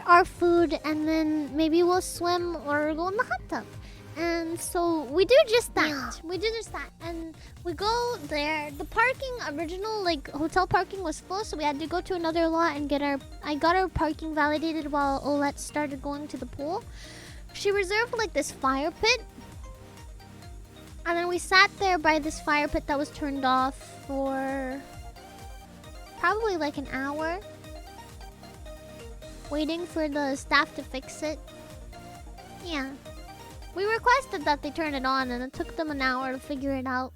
Speaker 2: our food and then maybe we'll swim or go in the hot tub. And so we do just that.
Speaker 1: Yeah.
Speaker 2: We do just that. And we go there. The parking, original like hotel parking was full, so we had to go to another lot and I got our parking validated while Olette started going to the pool. She reserved like this fire pit. And then we sat there by this fire pit that was turned off for probably like an hour. Waiting for the staff to fix it. Yeah. We requested that they turn it on and it took them an hour to figure it out.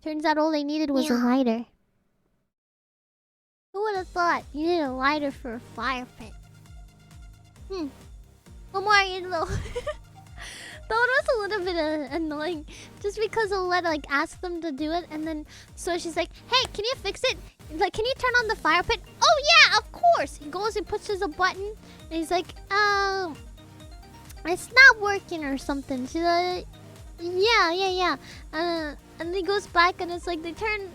Speaker 2: Turns out all they needed was a lighter. Who would have thought you needed a lighter for a fire pit? What more you know? That one was a little bit annoying. Just because Olette like asked them to do it and then so she's like, hey, can you fix it? Like, can you turn on the fire pit? Oh yeah, of course! He goes and pushes a button and he's like, it's not working or something. She's like, yeah. And he goes back and it's like they turn.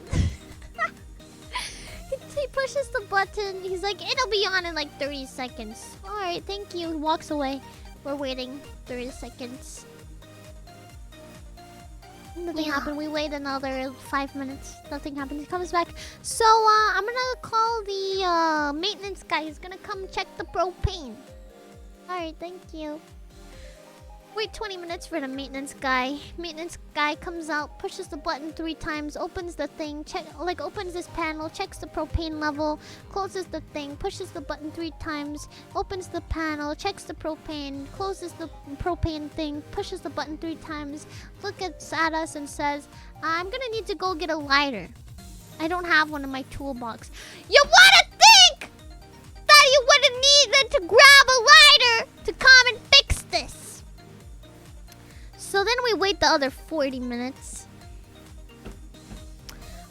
Speaker 2: He pushes the button. He's like, it'll be on in like 30 seconds. Alright, thank you. He walks away. We're waiting 30 seconds. Nothing happened. We wait another 5 minutes. Nothing happened. He comes back. So, I'm gonna call the maintenance guy. He's gonna come check the propane. Alright, thank you. Wait 20 minutes for the maintenance guy. Maintenance guy comes out, pushes the button 3 times, opens the thing, opens this panel, checks the propane level, closes the thing, pushes the button 3 times, opens the panel, checks the propane, closes the propane thing, pushes the button 3 times, looks at us and says, I'm gonna need to go get a lighter. I don't have one in my toolbox. You wanna think that you wouldn't need to grab a lighter to come and fix this? So then we wait the other 40 minutes.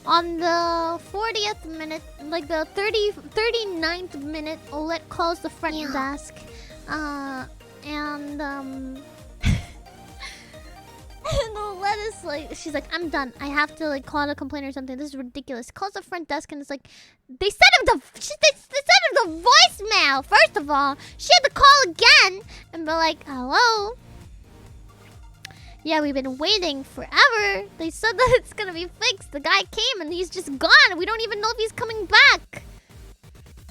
Speaker 2: On the 40th minute, like the 39th minute, Olette calls the front desk. And Olette is like, she's like, I'm done. I have to like call a complaint or something. This is ridiculous. Calls the front desk and it's like, they sent him the voicemail. First of all, she had to call again and be like, hello. Yeah, we've been waiting forever. They said that it's gonna be fixed. The guy came and he's just gone. We don't even know if he's coming back.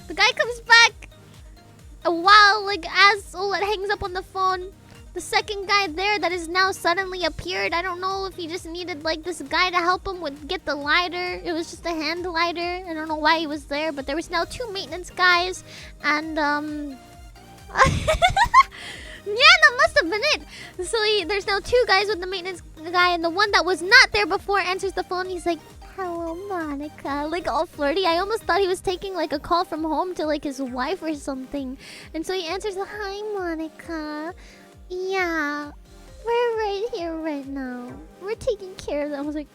Speaker 2: The guy comes back a while, like, as Olette hangs up on the phone. The second guy there that has now suddenly appeared. I don't know if he just needed, like, this guy to help him with get the lighter. It was just a hand lighter. I don't know why he was there, but there was now 2 maintenance guys. And, yeah, that must have been it. So there's now 2 guys with the maintenance guy, and the one that was not there before answers the phone. He's like, hello, Monica. Like, all flirty. I almost thought he was taking, like, a call from home to, like, his wife or something. And so he answers, hi, Monica. Yeah, we're right here right now. We're taking care of them. I was like,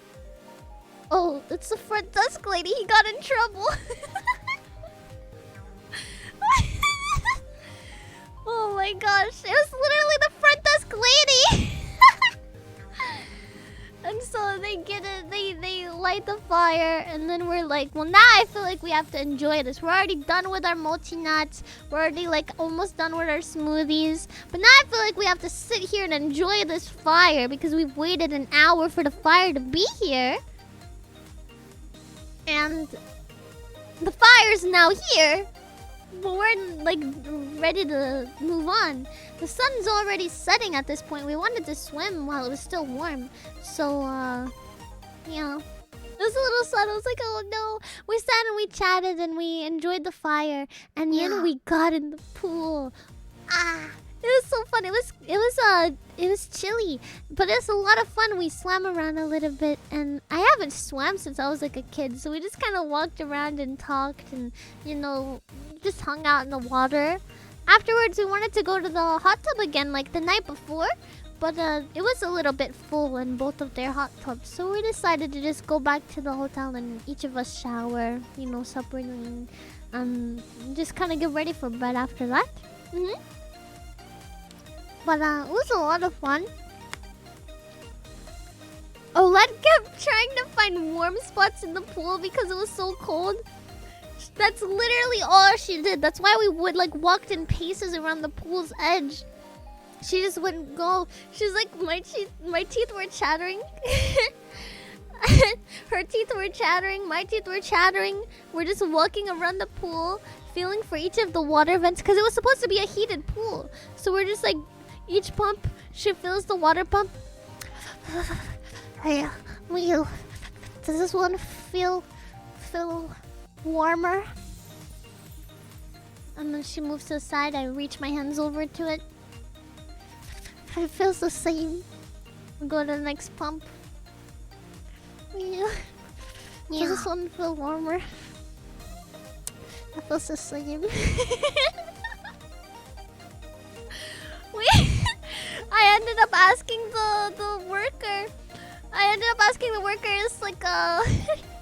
Speaker 2: oh, it's the front desk lady. He got in trouble. Oh my gosh, it was literally the front desk lady. And so they get it, they light the fire, and then we're like, well, now I feel like we have to enjoy this. We're already done with our mochi nuts. We're already like almost done with our smoothies. But now I feel like we have to sit here and enjoy this fire because we've waited an hour for the fire to be here. And the fire's now here. But we're like ready to move on. The sun's already setting at this point. We wanted to swim while it was still warm. So, yeah. It was a little sad. I was like, oh no. We sat and we chatted and we enjoyed the fire. And then we got in the pool. It was so fun. It was chilly, but it's a lot of fun. We swam around a little bit, and I haven't swam since I was like a kid, so we just kind of walked around and talked, and just hung out in the water. Afterwards, we wanted to go to the hot tub again, like the night before, but it was a little bit full in both of their hot tubs, so we decided to just go back to the hotel and each of us shower, separately, and just kind of get ready for bed after that. But it was a lot of fun. Olette kept trying to find warm spots in the pool because it was so cold. That's literally all she did. That's why we would walked in paces around the pool's edge. She just wouldn't go. She's like, my teeth were chattering. Her teeth were chattering. My teeth were chattering. We're just walking around the pool, feeling for each of the water vents because it was supposed to be a heated pool. So we're just like, each pump, she fills the water pump. Hey, Miyu, does this one feel warmer? And then she moves to the side. I reach my hands over to it. It feels the same. We go to the next pump. Miyu, does this one feel warmer? It feels the same. I ended up asking the worker. It's like,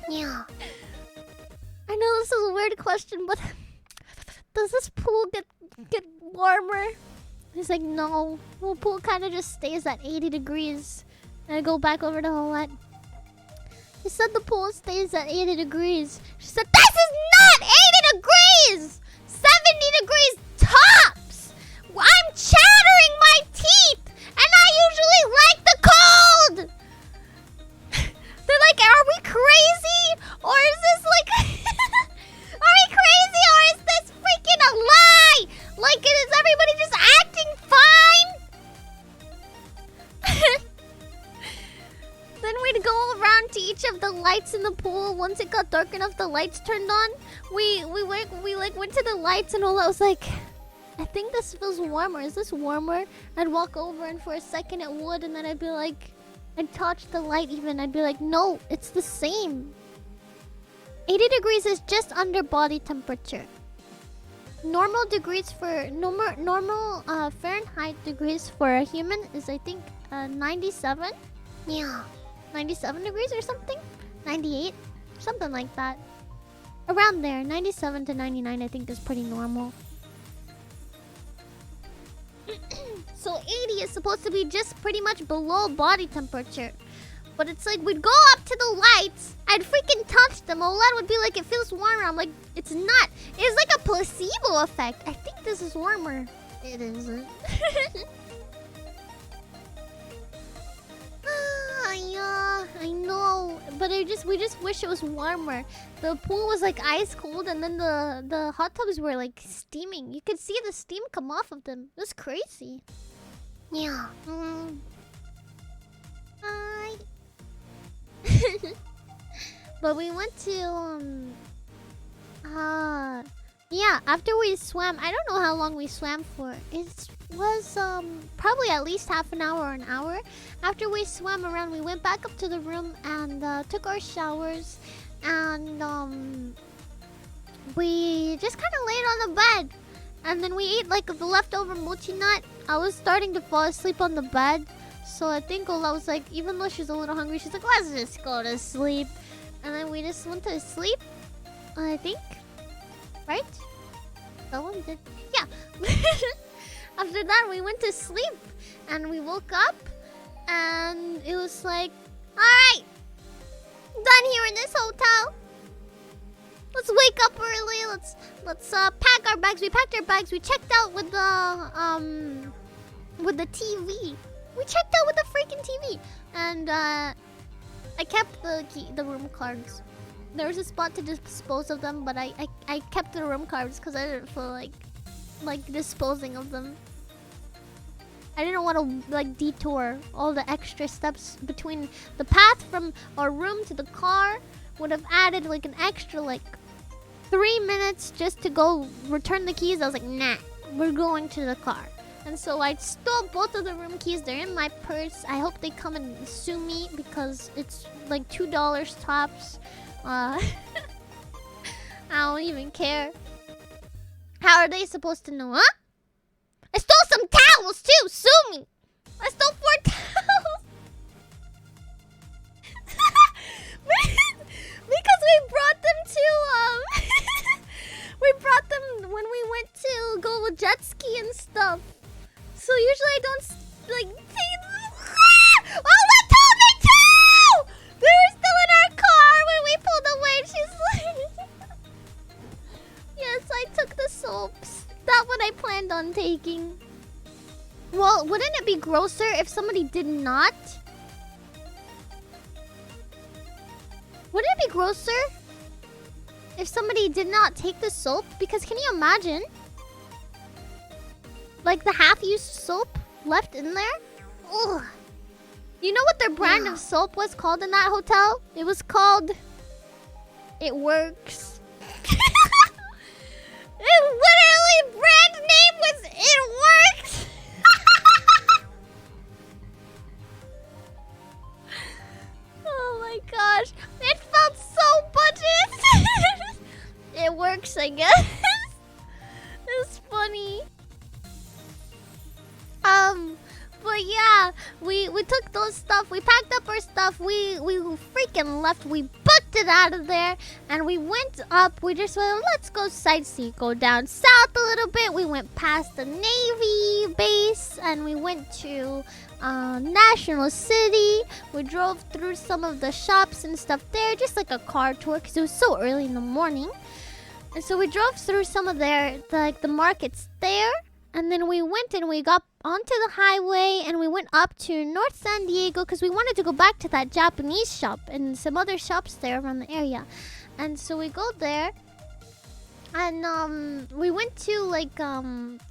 Speaker 2: yeah. I know this is a weird question, but does this pool get warmer He's like, no. The pool kind of just stays at 80 degrees. And I go back over to Colette. He said the pool stays at 80 degrees. She said, this is not 80 degrees! 70 degrees tops! I'm chattering my teeth! And I usually like the cold! They're like, are we crazy? Or is this like... Are we crazy? Or is this freaking a lie? Like, is everybody just acting fine? Then we'd go around to each of the lights in the pool. Once it got dark enough, the lights turned on. We went to the lights, and Ola was like, I think this feels warmer. Is this warmer? I'd walk over, and for a second it would, and then I'd be like, I'd touch the light even. I'd be like, no, it's the same. 80 degrees is just under body temperature. Normal degrees for normal Fahrenheit degrees for a human is, I think, 97. Yeah, 97 degrees or something. 98, something like that. Around there, 97 to 99, I think is pretty normal. So 80 is supposed to be just pretty much below body temperature. But it's like, we'd go up to the lights, I'd freaking touch them. Oled would be like, it feels warmer. I'm like, it's not. It's like a placebo effect. I think this is warmer. It isn't. Yeah, I know. But we just wish it was warmer. The pool was like ice cold, and then the hot tubs were like steaming. You could see the steam come off of them. It was crazy. Yeah. Hi. But we went to yeah, after we swam, I don't know how long we swam for. It was probably at least half an hour or an hour. After we swam around, we went back up to the room and took our showers, and we just kind of laid on the bed, and then we ate like the leftover mochi nut. I was starting to fall asleep on the bed, so I think Ola was like, even though she's a little hungry, she's like, let's just go to sleep. And then we just went to sleep, I think. Right? That one did. Yeah. After that, we went to sleep. And we woke up. And it was like, alright. Done here in this hotel. Let's wake up early. Let's pack our bags. We packed our bags. We checked out with the TV. We checked out with the freaking TV. And I kept the room cards. There was a spot to dispose of them, but I kept the room cards because I didn't feel like disposing of them. I didn't want to like detour all the extra steps between the path from our room to the car. Would have added like an extra like 3 minutes just to go return the keys. I was like, nah, we're going to the car. And so I stole both of the room keys. They're in my purse. I hope they come and sue me because it's like $2 tops. I don't even care. How are they supposed to know, huh? I stole some towels too! Sue me! I stole 4 towels! Because we brought them to, we brought them when we went to go jet ski and stuff. So usually I don't, like, oh, that told me too! They were still in our car when we pulled away. She's like... Yes, I took the soaps. That's what I planned on taking. Well, wouldn't it be grosser if somebody did not? Wouldn't it be grosser if somebody did not take the soap? Because can you imagine? Like the half-used soap left in there? Ugh. You know what their brand of soap was called in that hotel? It was called... It Works. It literally brand name was It Works. Oh my gosh. It felt so budget. It works, I guess. It's funny. But yeah, we took those stuff, we packed up our stuff, we freaking left, we booked booked it out of there, and we went up. We just went, let's go sightsee. Go down south a little bit. We went past the Navy base, and we went to National City. We drove through some of the shops and stuff there, just like a car tour, because it was so early in the morning. And so we drove through some of the markets there, and then we went and we got onto the highway, and we went up to North San Diego because we wanted to go back to that Japanese shop and some other shops there around the area. And so we go there, and we went to like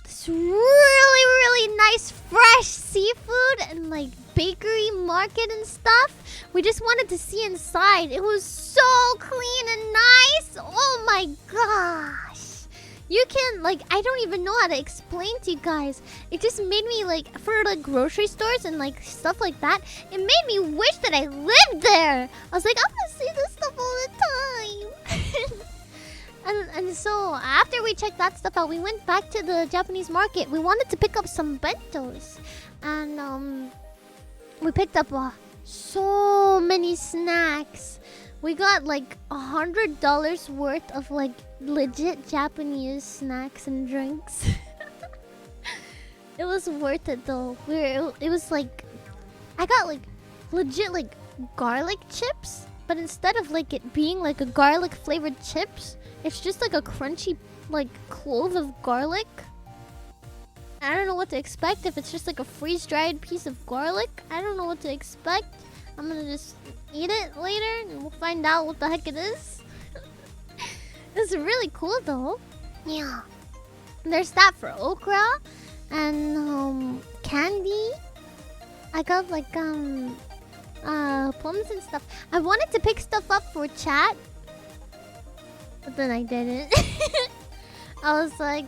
Speaker 2: this really nice fresh seafood and like bakery market and stuff. We just wanted to see inside. It was so clean and nice. Oh my gosh. You can, like, I don't even know how to explain to you guys. It just made me, like, for like grocery stores and like stuff like that, it made me wish that I lived there. I was like, I want to see this stuff all the time. and so after we checked that stuff out, we went back to the Japanese market. We wanted to pick up some bentos, and we picked up so many snacks. We got like $100 worth of like legit Japanese snacks and drinks. It was worth it though. It was like, I got like legit like garlic chips, but instead of like it being like a garlic flavored chips, it's just like a crunchy like clove of garlic. I don't know what to expect. If it's just like a freeze-dried piece of garlic, I don't know what to expect. I'm gonna just eat it later and we'll find out what the heck it is. It's really cool though. Yeah. There's that for okra and candy. I got like plums and stuff. I wanted to pick stuff up for chat, but then I didn't. I was like,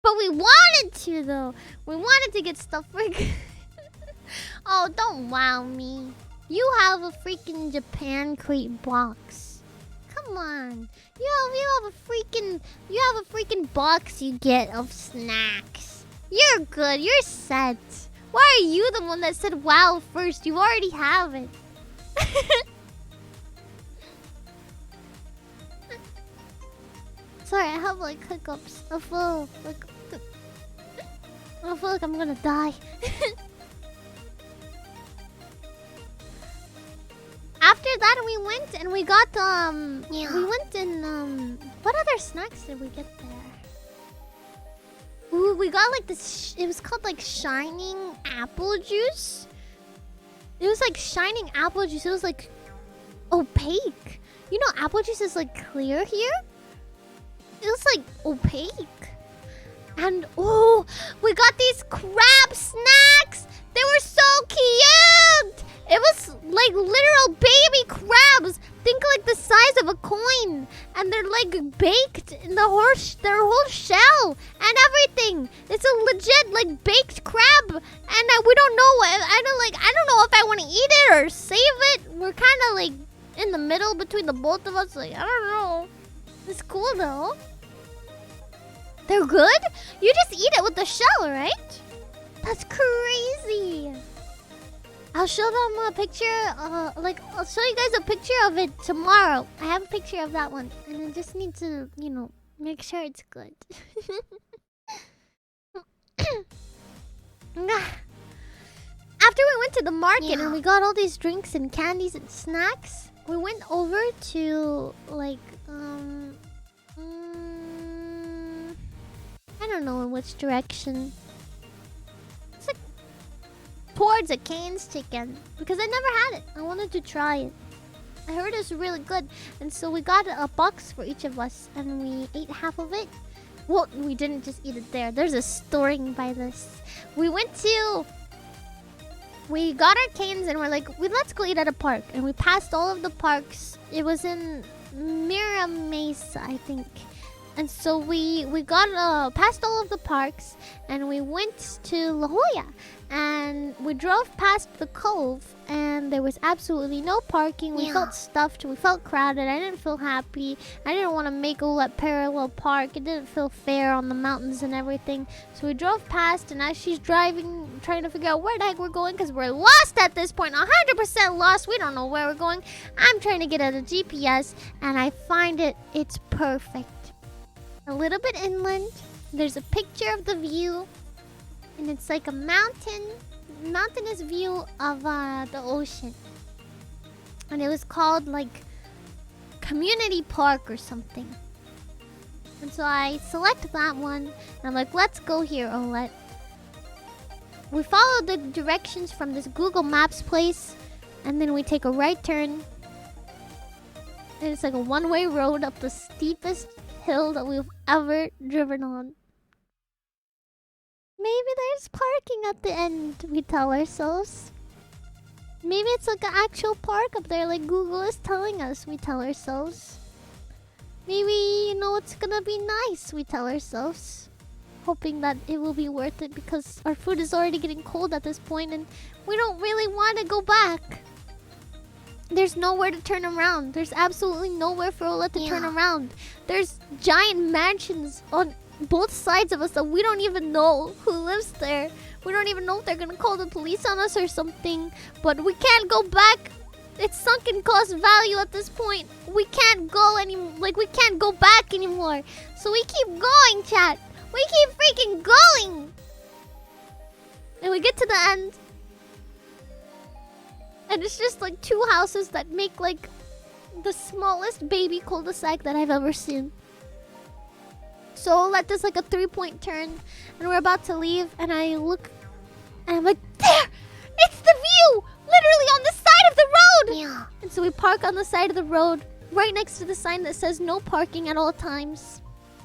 Speaker 2: But we wanted to though. We wanted to get stuff for Oh, don't wow me. You have a freaking Japan crate box. Come on. You have a freaking box you get of snacks. You're good. You're set. Why are you the one that said wow first? You already have it. Sorry, I have like hiccups. I feel like I'm gonna die. After that, we went and we got we went and what other snacks did we get there? Ooh, we got like this. It was called like shining apple juice. It was like shining apple juice. It was like opaque. You know, apple juice is like clear here. It was like opaque. And oh, we got these crab snacks. They were so cute. It was like literal baby crabs. Think like the size of a coin. And they're like baked in their whole shell and everything. It's a legit like baked crab. And we don't know. I don't know if I want to eat it or save it. We're kind of like in the middle between the both of us. Like, I don't know. It's cool though. They're good? You just eat it with the shell, right? That's crazy. I'll show them a picture. I'll show you guys a picture of it tomorrow. I have a picture of that one, and I just need to, make sure it's good. After we went to the market and we got all these drinks and candies and snacks, we went over to I don't know in which direction. It's like towards a Cane's chicken because I never had it. I wanted to try it. I heard it was really good, and so we got a box for each of us, and we ate half of it. Well, we didn't just eat it there. There's a story by this. We got our canes and we're like, let's go eat at a park. And we passed all of the parks. It was in Mira Mesa, I think. And so we got past all of the parks, and we went to La Jolla, and we drove past the cove, and there was absolutely no parking. We felt stuffed, we felt crowded. I didn't feel happy. I didn't want to make Olette parallel park. It didn't feel fair on the mountains and everything. So we drove past, and as she's driving, trying to figure out where the heck we're going, because we're lost at this point, 100% lost. We don't know where we're going. I'm trying to get at a GPS, and I find it. It's perfect. A little bit inland. There's a picture of the view, and it's like a mountainous view of the ocean. And it was called like Community Park or something. And so I select that one, and I'm like, let's go here, Olette. We follow the directions from this Google Maps place, and then we take a right turn. And it's like a one-way road up the steepest hill that we've ever driven on. Maybe there's parking at the end, we tell ourselves. Maybe it's like an actual park up there like Google is telling us, we tell ourselves. Maybe, it's gonna be nice, we tell ourselves. Hoping that it will be worth it because our food is already getting cold at this point and we don't really want to go back. There's nowhere to turn around. There's absolutely nowhere for Olette to turn around. There's giant mansions on both sides of us that we don't even know who lives there. We don't even know if they're gonna call the police on us or something. But we can't go back. It's sunken cost value at this point. We can't go we can't go back anymore. So we keep going, chat. We keep freaking going. And we get to the end. And it's just like two houses that make like the smallest baby cul-de-sac that I've ever seen. So Olette does like a 3-point turn, and we're about to leave, and I look, and I'm like, there! It's the view! Literally on the side of the road!
Speaker 1: Yeah.
Speaker 2: And so we park on the side of the road, right next to the sign that says no parking at all times.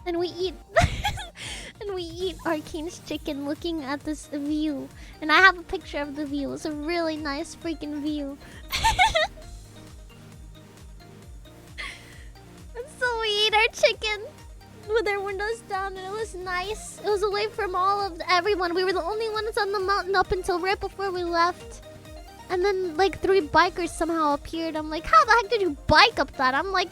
Speaker 2: And we eat Arcane's chicken looking at this view. And I have a picture of the view. It's a really nice freaking view. And so we ate our chicken with our windows down, and it was nice. It was away from everyone. We were the only ones on the mountain up until right before we left. And then like 3 bikers somehow appeared. I'm like, how the heck did you bike up that? I'm like,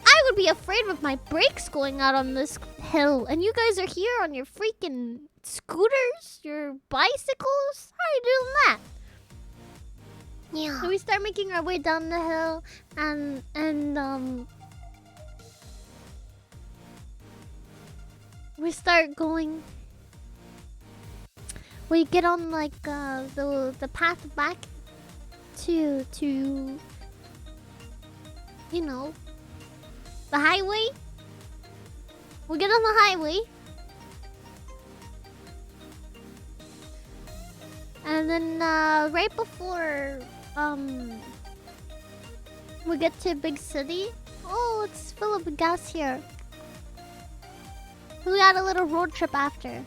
Speaker 2: I would be afraid with my brakes going out on this hill. And you guys are here on your freaking scooters? Your bicycles? How are you doing that?
Speaker 1: Yeah.
Speaker 2: So we start making our way down the hill, and we start going. We get on like the path back to the highway. We get on the highway, and then right before we get to a big city. Oh, it's full of gas here. We got a little road trip after.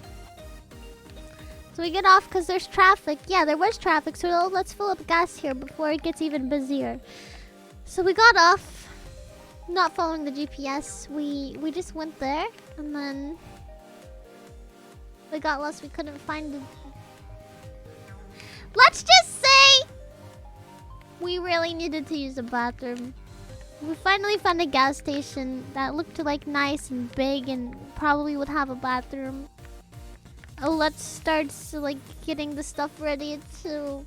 Speaker 2: So we get off because there's traffic. Yeah, there was traffic, so let's fill up gas here before it gets even busier. So we got off, not following the GPS. We just went there, and then we got lost. We couldn't find it. Let's just say we really needed to use the bathroom. We finally found a gas station that looked like nice and big and probably would have a bathroom. Let's start like getting the stuff ready to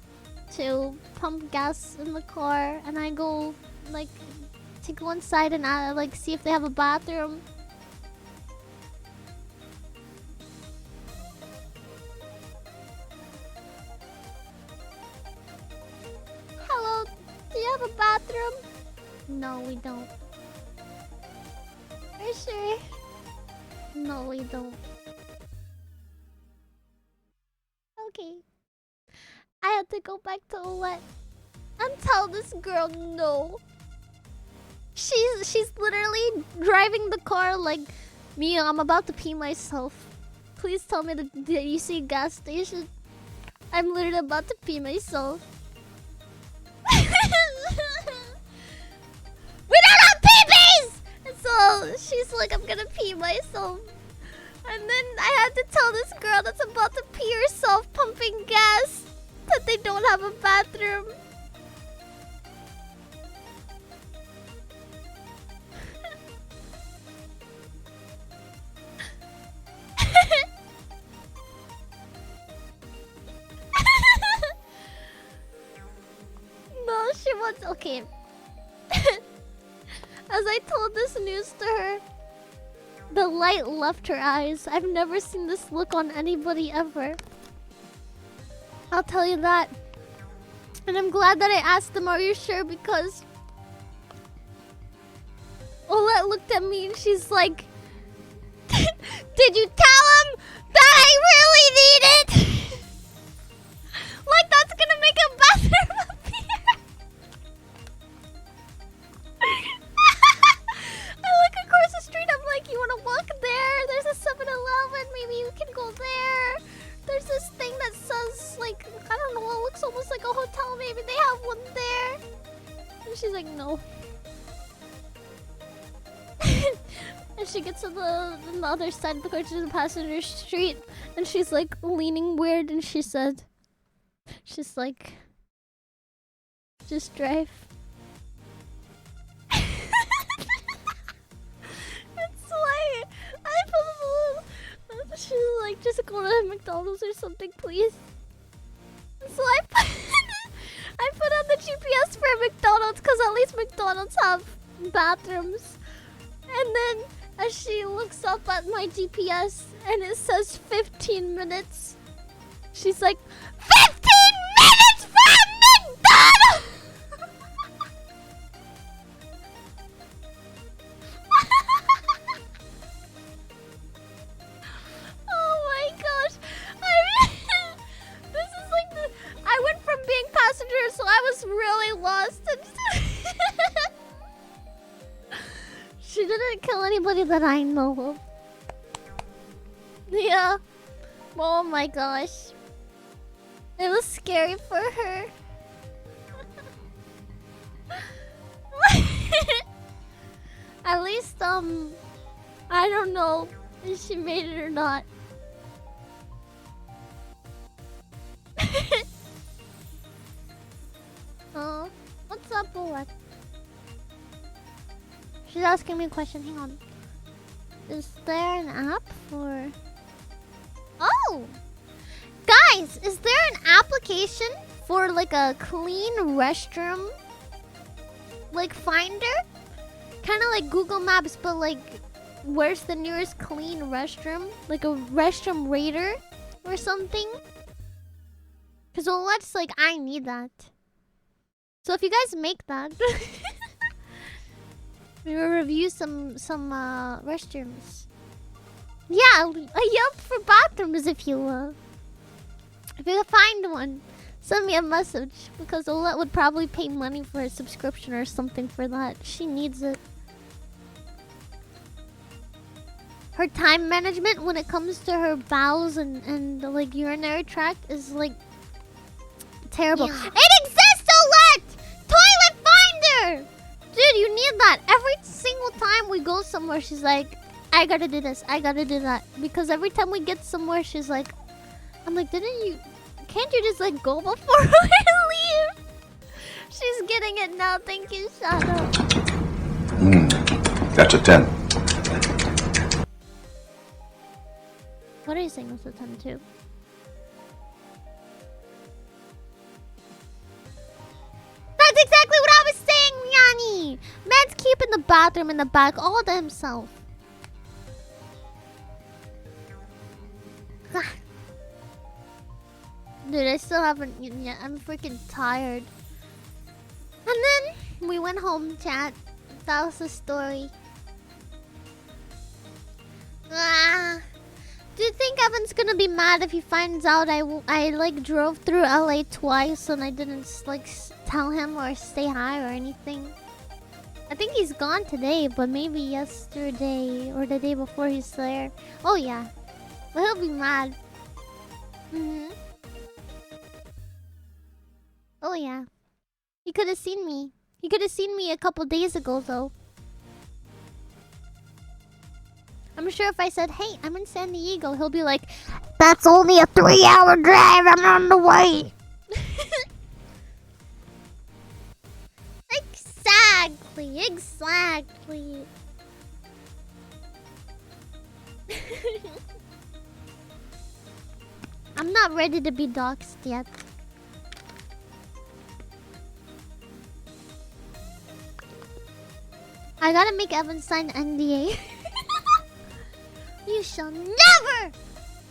Speaker 2: pump gas in the car, and I go like to go inside and like see if they have a bathroom. Hello, do you have a bathroom? No, we don't. Are you sure? No, we don't. Okay. I had to go back to Olette and tell this girl no. She's literally driving the car like, Miyu, I'm about to pee myself. Please tell me that you see a gas station. I'm literally about to pee myself. We don't have peepees! And so she He's like, I'm gonna pee myself. And then I had to tell this girl that's about to pee herself pumping gas that they don't have a bathroom. No, she wants. Okay. As I told this news to her, the light left her eyes. I've never seen this look on anybody ever. I'll tell you that. And I'm glad that I asked them, are you sure? Because Olette looked at me and she's like, did you tell him that I really need it? Like that's gonna make a bathroom appear. I look across the street, I'm like, you wanna walk there? There's a 7-Eleven, maybe you can go there. There's this thing that says, like, I don't know, it looks almost like a hotel, maybe they have one there. And she's like, no. And she gets to the other side of the car, to the passenger street, and she's like leaning weird, and she's like, just drive. It's like, she's like, just go to McDonald's or something, please. So I put on the GPS for McDonald's, because at least McDonald's have bathrooms. And then as she looks up at my GPS and it says 15 minutes, she's like, 15 minutes from McDonald's! Oh my gosh. This is like I went from being passenger, so I was really lost. She didn't kill anybody that I know of. Yeah. Oh my gosh. It was scary for her. At least, I don't know if she made it or not. What's up, Bullet? She's asking me a question. Hang on. Is there an app for... Oh! Guys, is there an application for like a clean restroom? Like finder? Kind of like Google Maps, but like where's the nearest clean restroom? Like a restroom rater or something? Because let's like, I need that. So if you guys make that... We will review some restrooms. Yeah, a Yelp for bathrooms if you find one. Send me a message because Olette would probably pay money for a subscription or something for that. She needs it. Her time management when it comes to her bowels and like urinary tract is like terrible. Yeah. It exists, Olette! Toilet finder! Dude, you need that. Every single time we go somewhere, she's like, I gotta do this, I gotta do that. Because every time we get somewhere, she's like, I'm like, can't you just like go before we leave? She's getting it now. Thank you, Shadow.
Speaker 5: That's a 10.
Speaker 2: What are you saying was a 10 too? That's exactly what I was saying, Yanni! Man's keeping the bathroom in the back all to himself. Dude, I still haven't eaten yet. I'm freaking tired. And then we went home, chat. That was the story. Do you think Evan's gonna be mad if he finds out I like drove through LA twice and I didn't like tell him or say hi or anything? I think he's gone today, but maybe yesterday or the day before he's there. Oh yeah, but he'll be mad. Oh yeah, he could have seen me. He could have seen me a couple days ago though. I'm sure if I said, hey, I'm in San Diego, he'll be like, that's only a 3-hour drive. I'm on the way. Exactly. I'm not ready to be doxxed yet. I gotta make Evan sign NDA. You shall never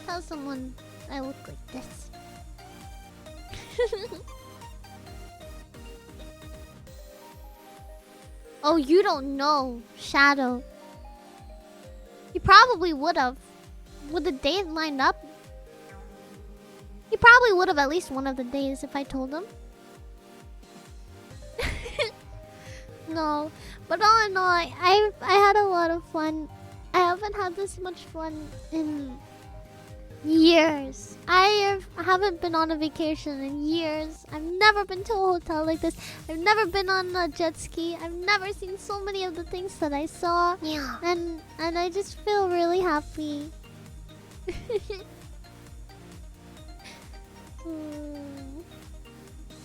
Speaker 2: tell someone I look like this. Oh, you don't know, Shadow. He probably would have. With the date lined up, he probably would have at least one of the days if I told him. No, but all in all, I had a lot of fun. I haven't had this much fun in years. I haven't been on a vacation in years. I've never been to a hotel like this. I've never been on a jet ski. I've never seen so many of the things that I saw.
Speaker 1: Yeah.
Speaker 2: And I just feel really happy.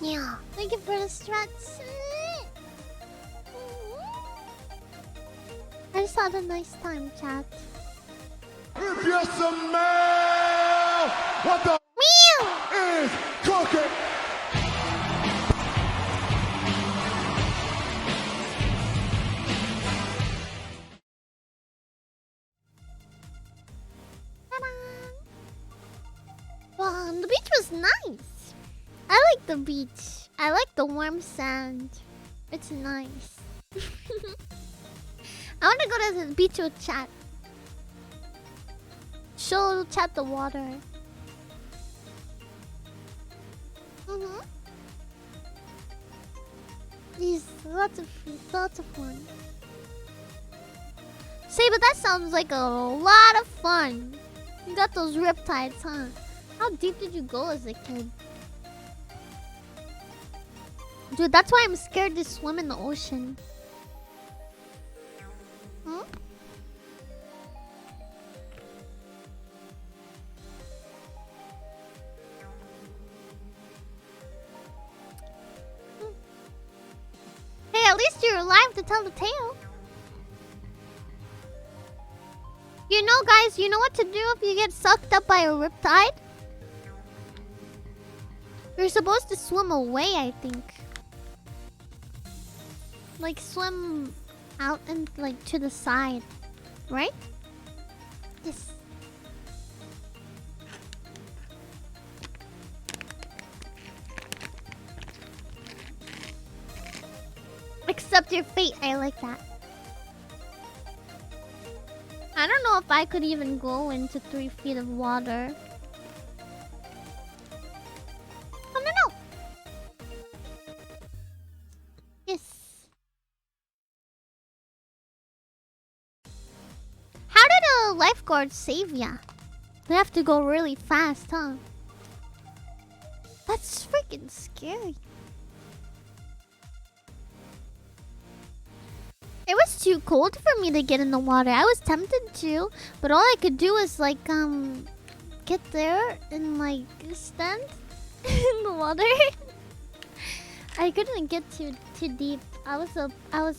Speaker 1: Yeah.
Speaker 2: Thank you for the struts. I just had a nice time, chat.
Speaker 3: If you smell what the
Speaker 2: Miyu!
Speaker 3: is cooking.
Speaker 2: Wow, the beach was nice. I like the beach. I like the warm sand. It's nice. I want to go to the beach with chat. Show chat the water. Yes, lots of fun. Say, but that sounds like a lot of fun. You got those riptides, huh? How deep did you go as a kid? Dude, that's why I'm scared to swim in the ocean. Huh? Hey, at least you're alive to tell the tale. You know, guys, you know what to do if you get sucked up by a riptide? You're supposed to swim away, I think. Like, swim out and, like, to the side. Right? Yes. Accept your fate. I like that. I don't know if I could even go into 3 feet of water. Oh, no. Yes. How did a lifeguard save ya? They have to go really fast, huh? That's freaking scary. It was too cold for me to get in the water. I was tempted to, but all I could do was like get there and like stand in the water. I couldn't get too deep. I was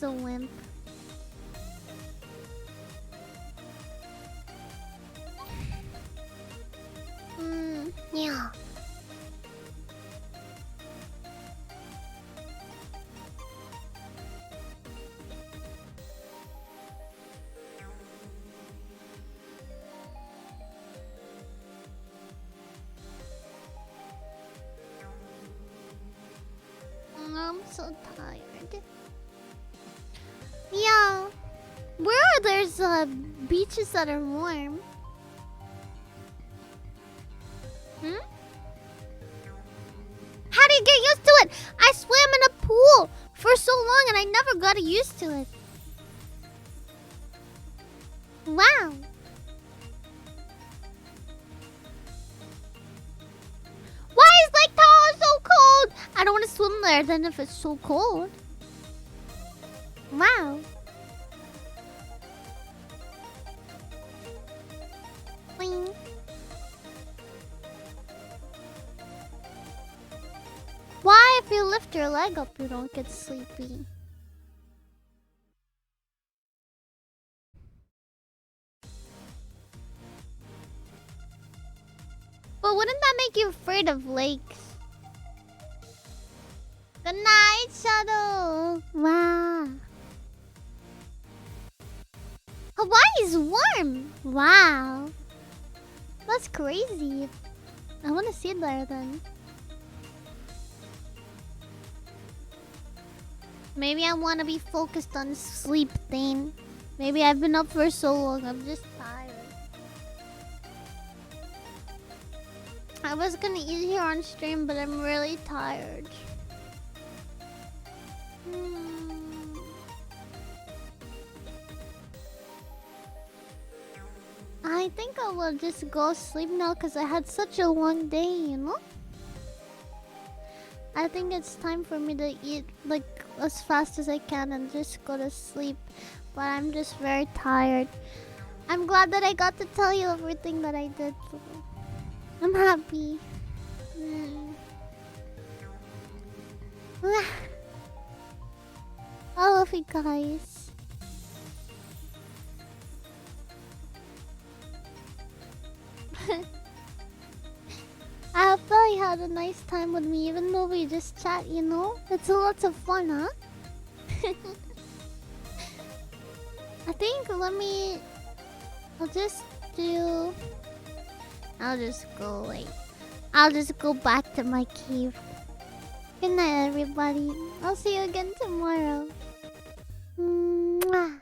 Speaker 2: a wimp.
Speaker 1: Yeah.
Speaker 2: I'm so tired. Yeah. Where are there's beaches that are warm? How do you get used to it? I swam in a pool for so long and I never got used to it. Wow. Why is Lake Tahoe so cold? I don't want to swim there then if it's so cold. Wow. after a leg up, you don't get sleepy. But wouldn't that make you afraid of lakes? Good night, Shadow. Wow. Hawaii's warm. Wow. That's crazy. I want to see it there then. Maybe I want to be focused on sleep thing. Maybe I've been up for so long. I'm just tired. I was gonna eat here on stream, but I'm really tired. I think I will just go sleep now because I had such a long day, you know? I think it's time for me to eat like as fast as I can and just go to sleep. But I'm just very tired. I'm glad that I got to tell you everything that I did. I'm happy. I love you guys. I hope that you had a nice time with me, even though we just chat, you know? It's a lot of fun, huh? I think I'll just go back to my cave. Good night, everybody. I'll see you again tomorrow. Mwah.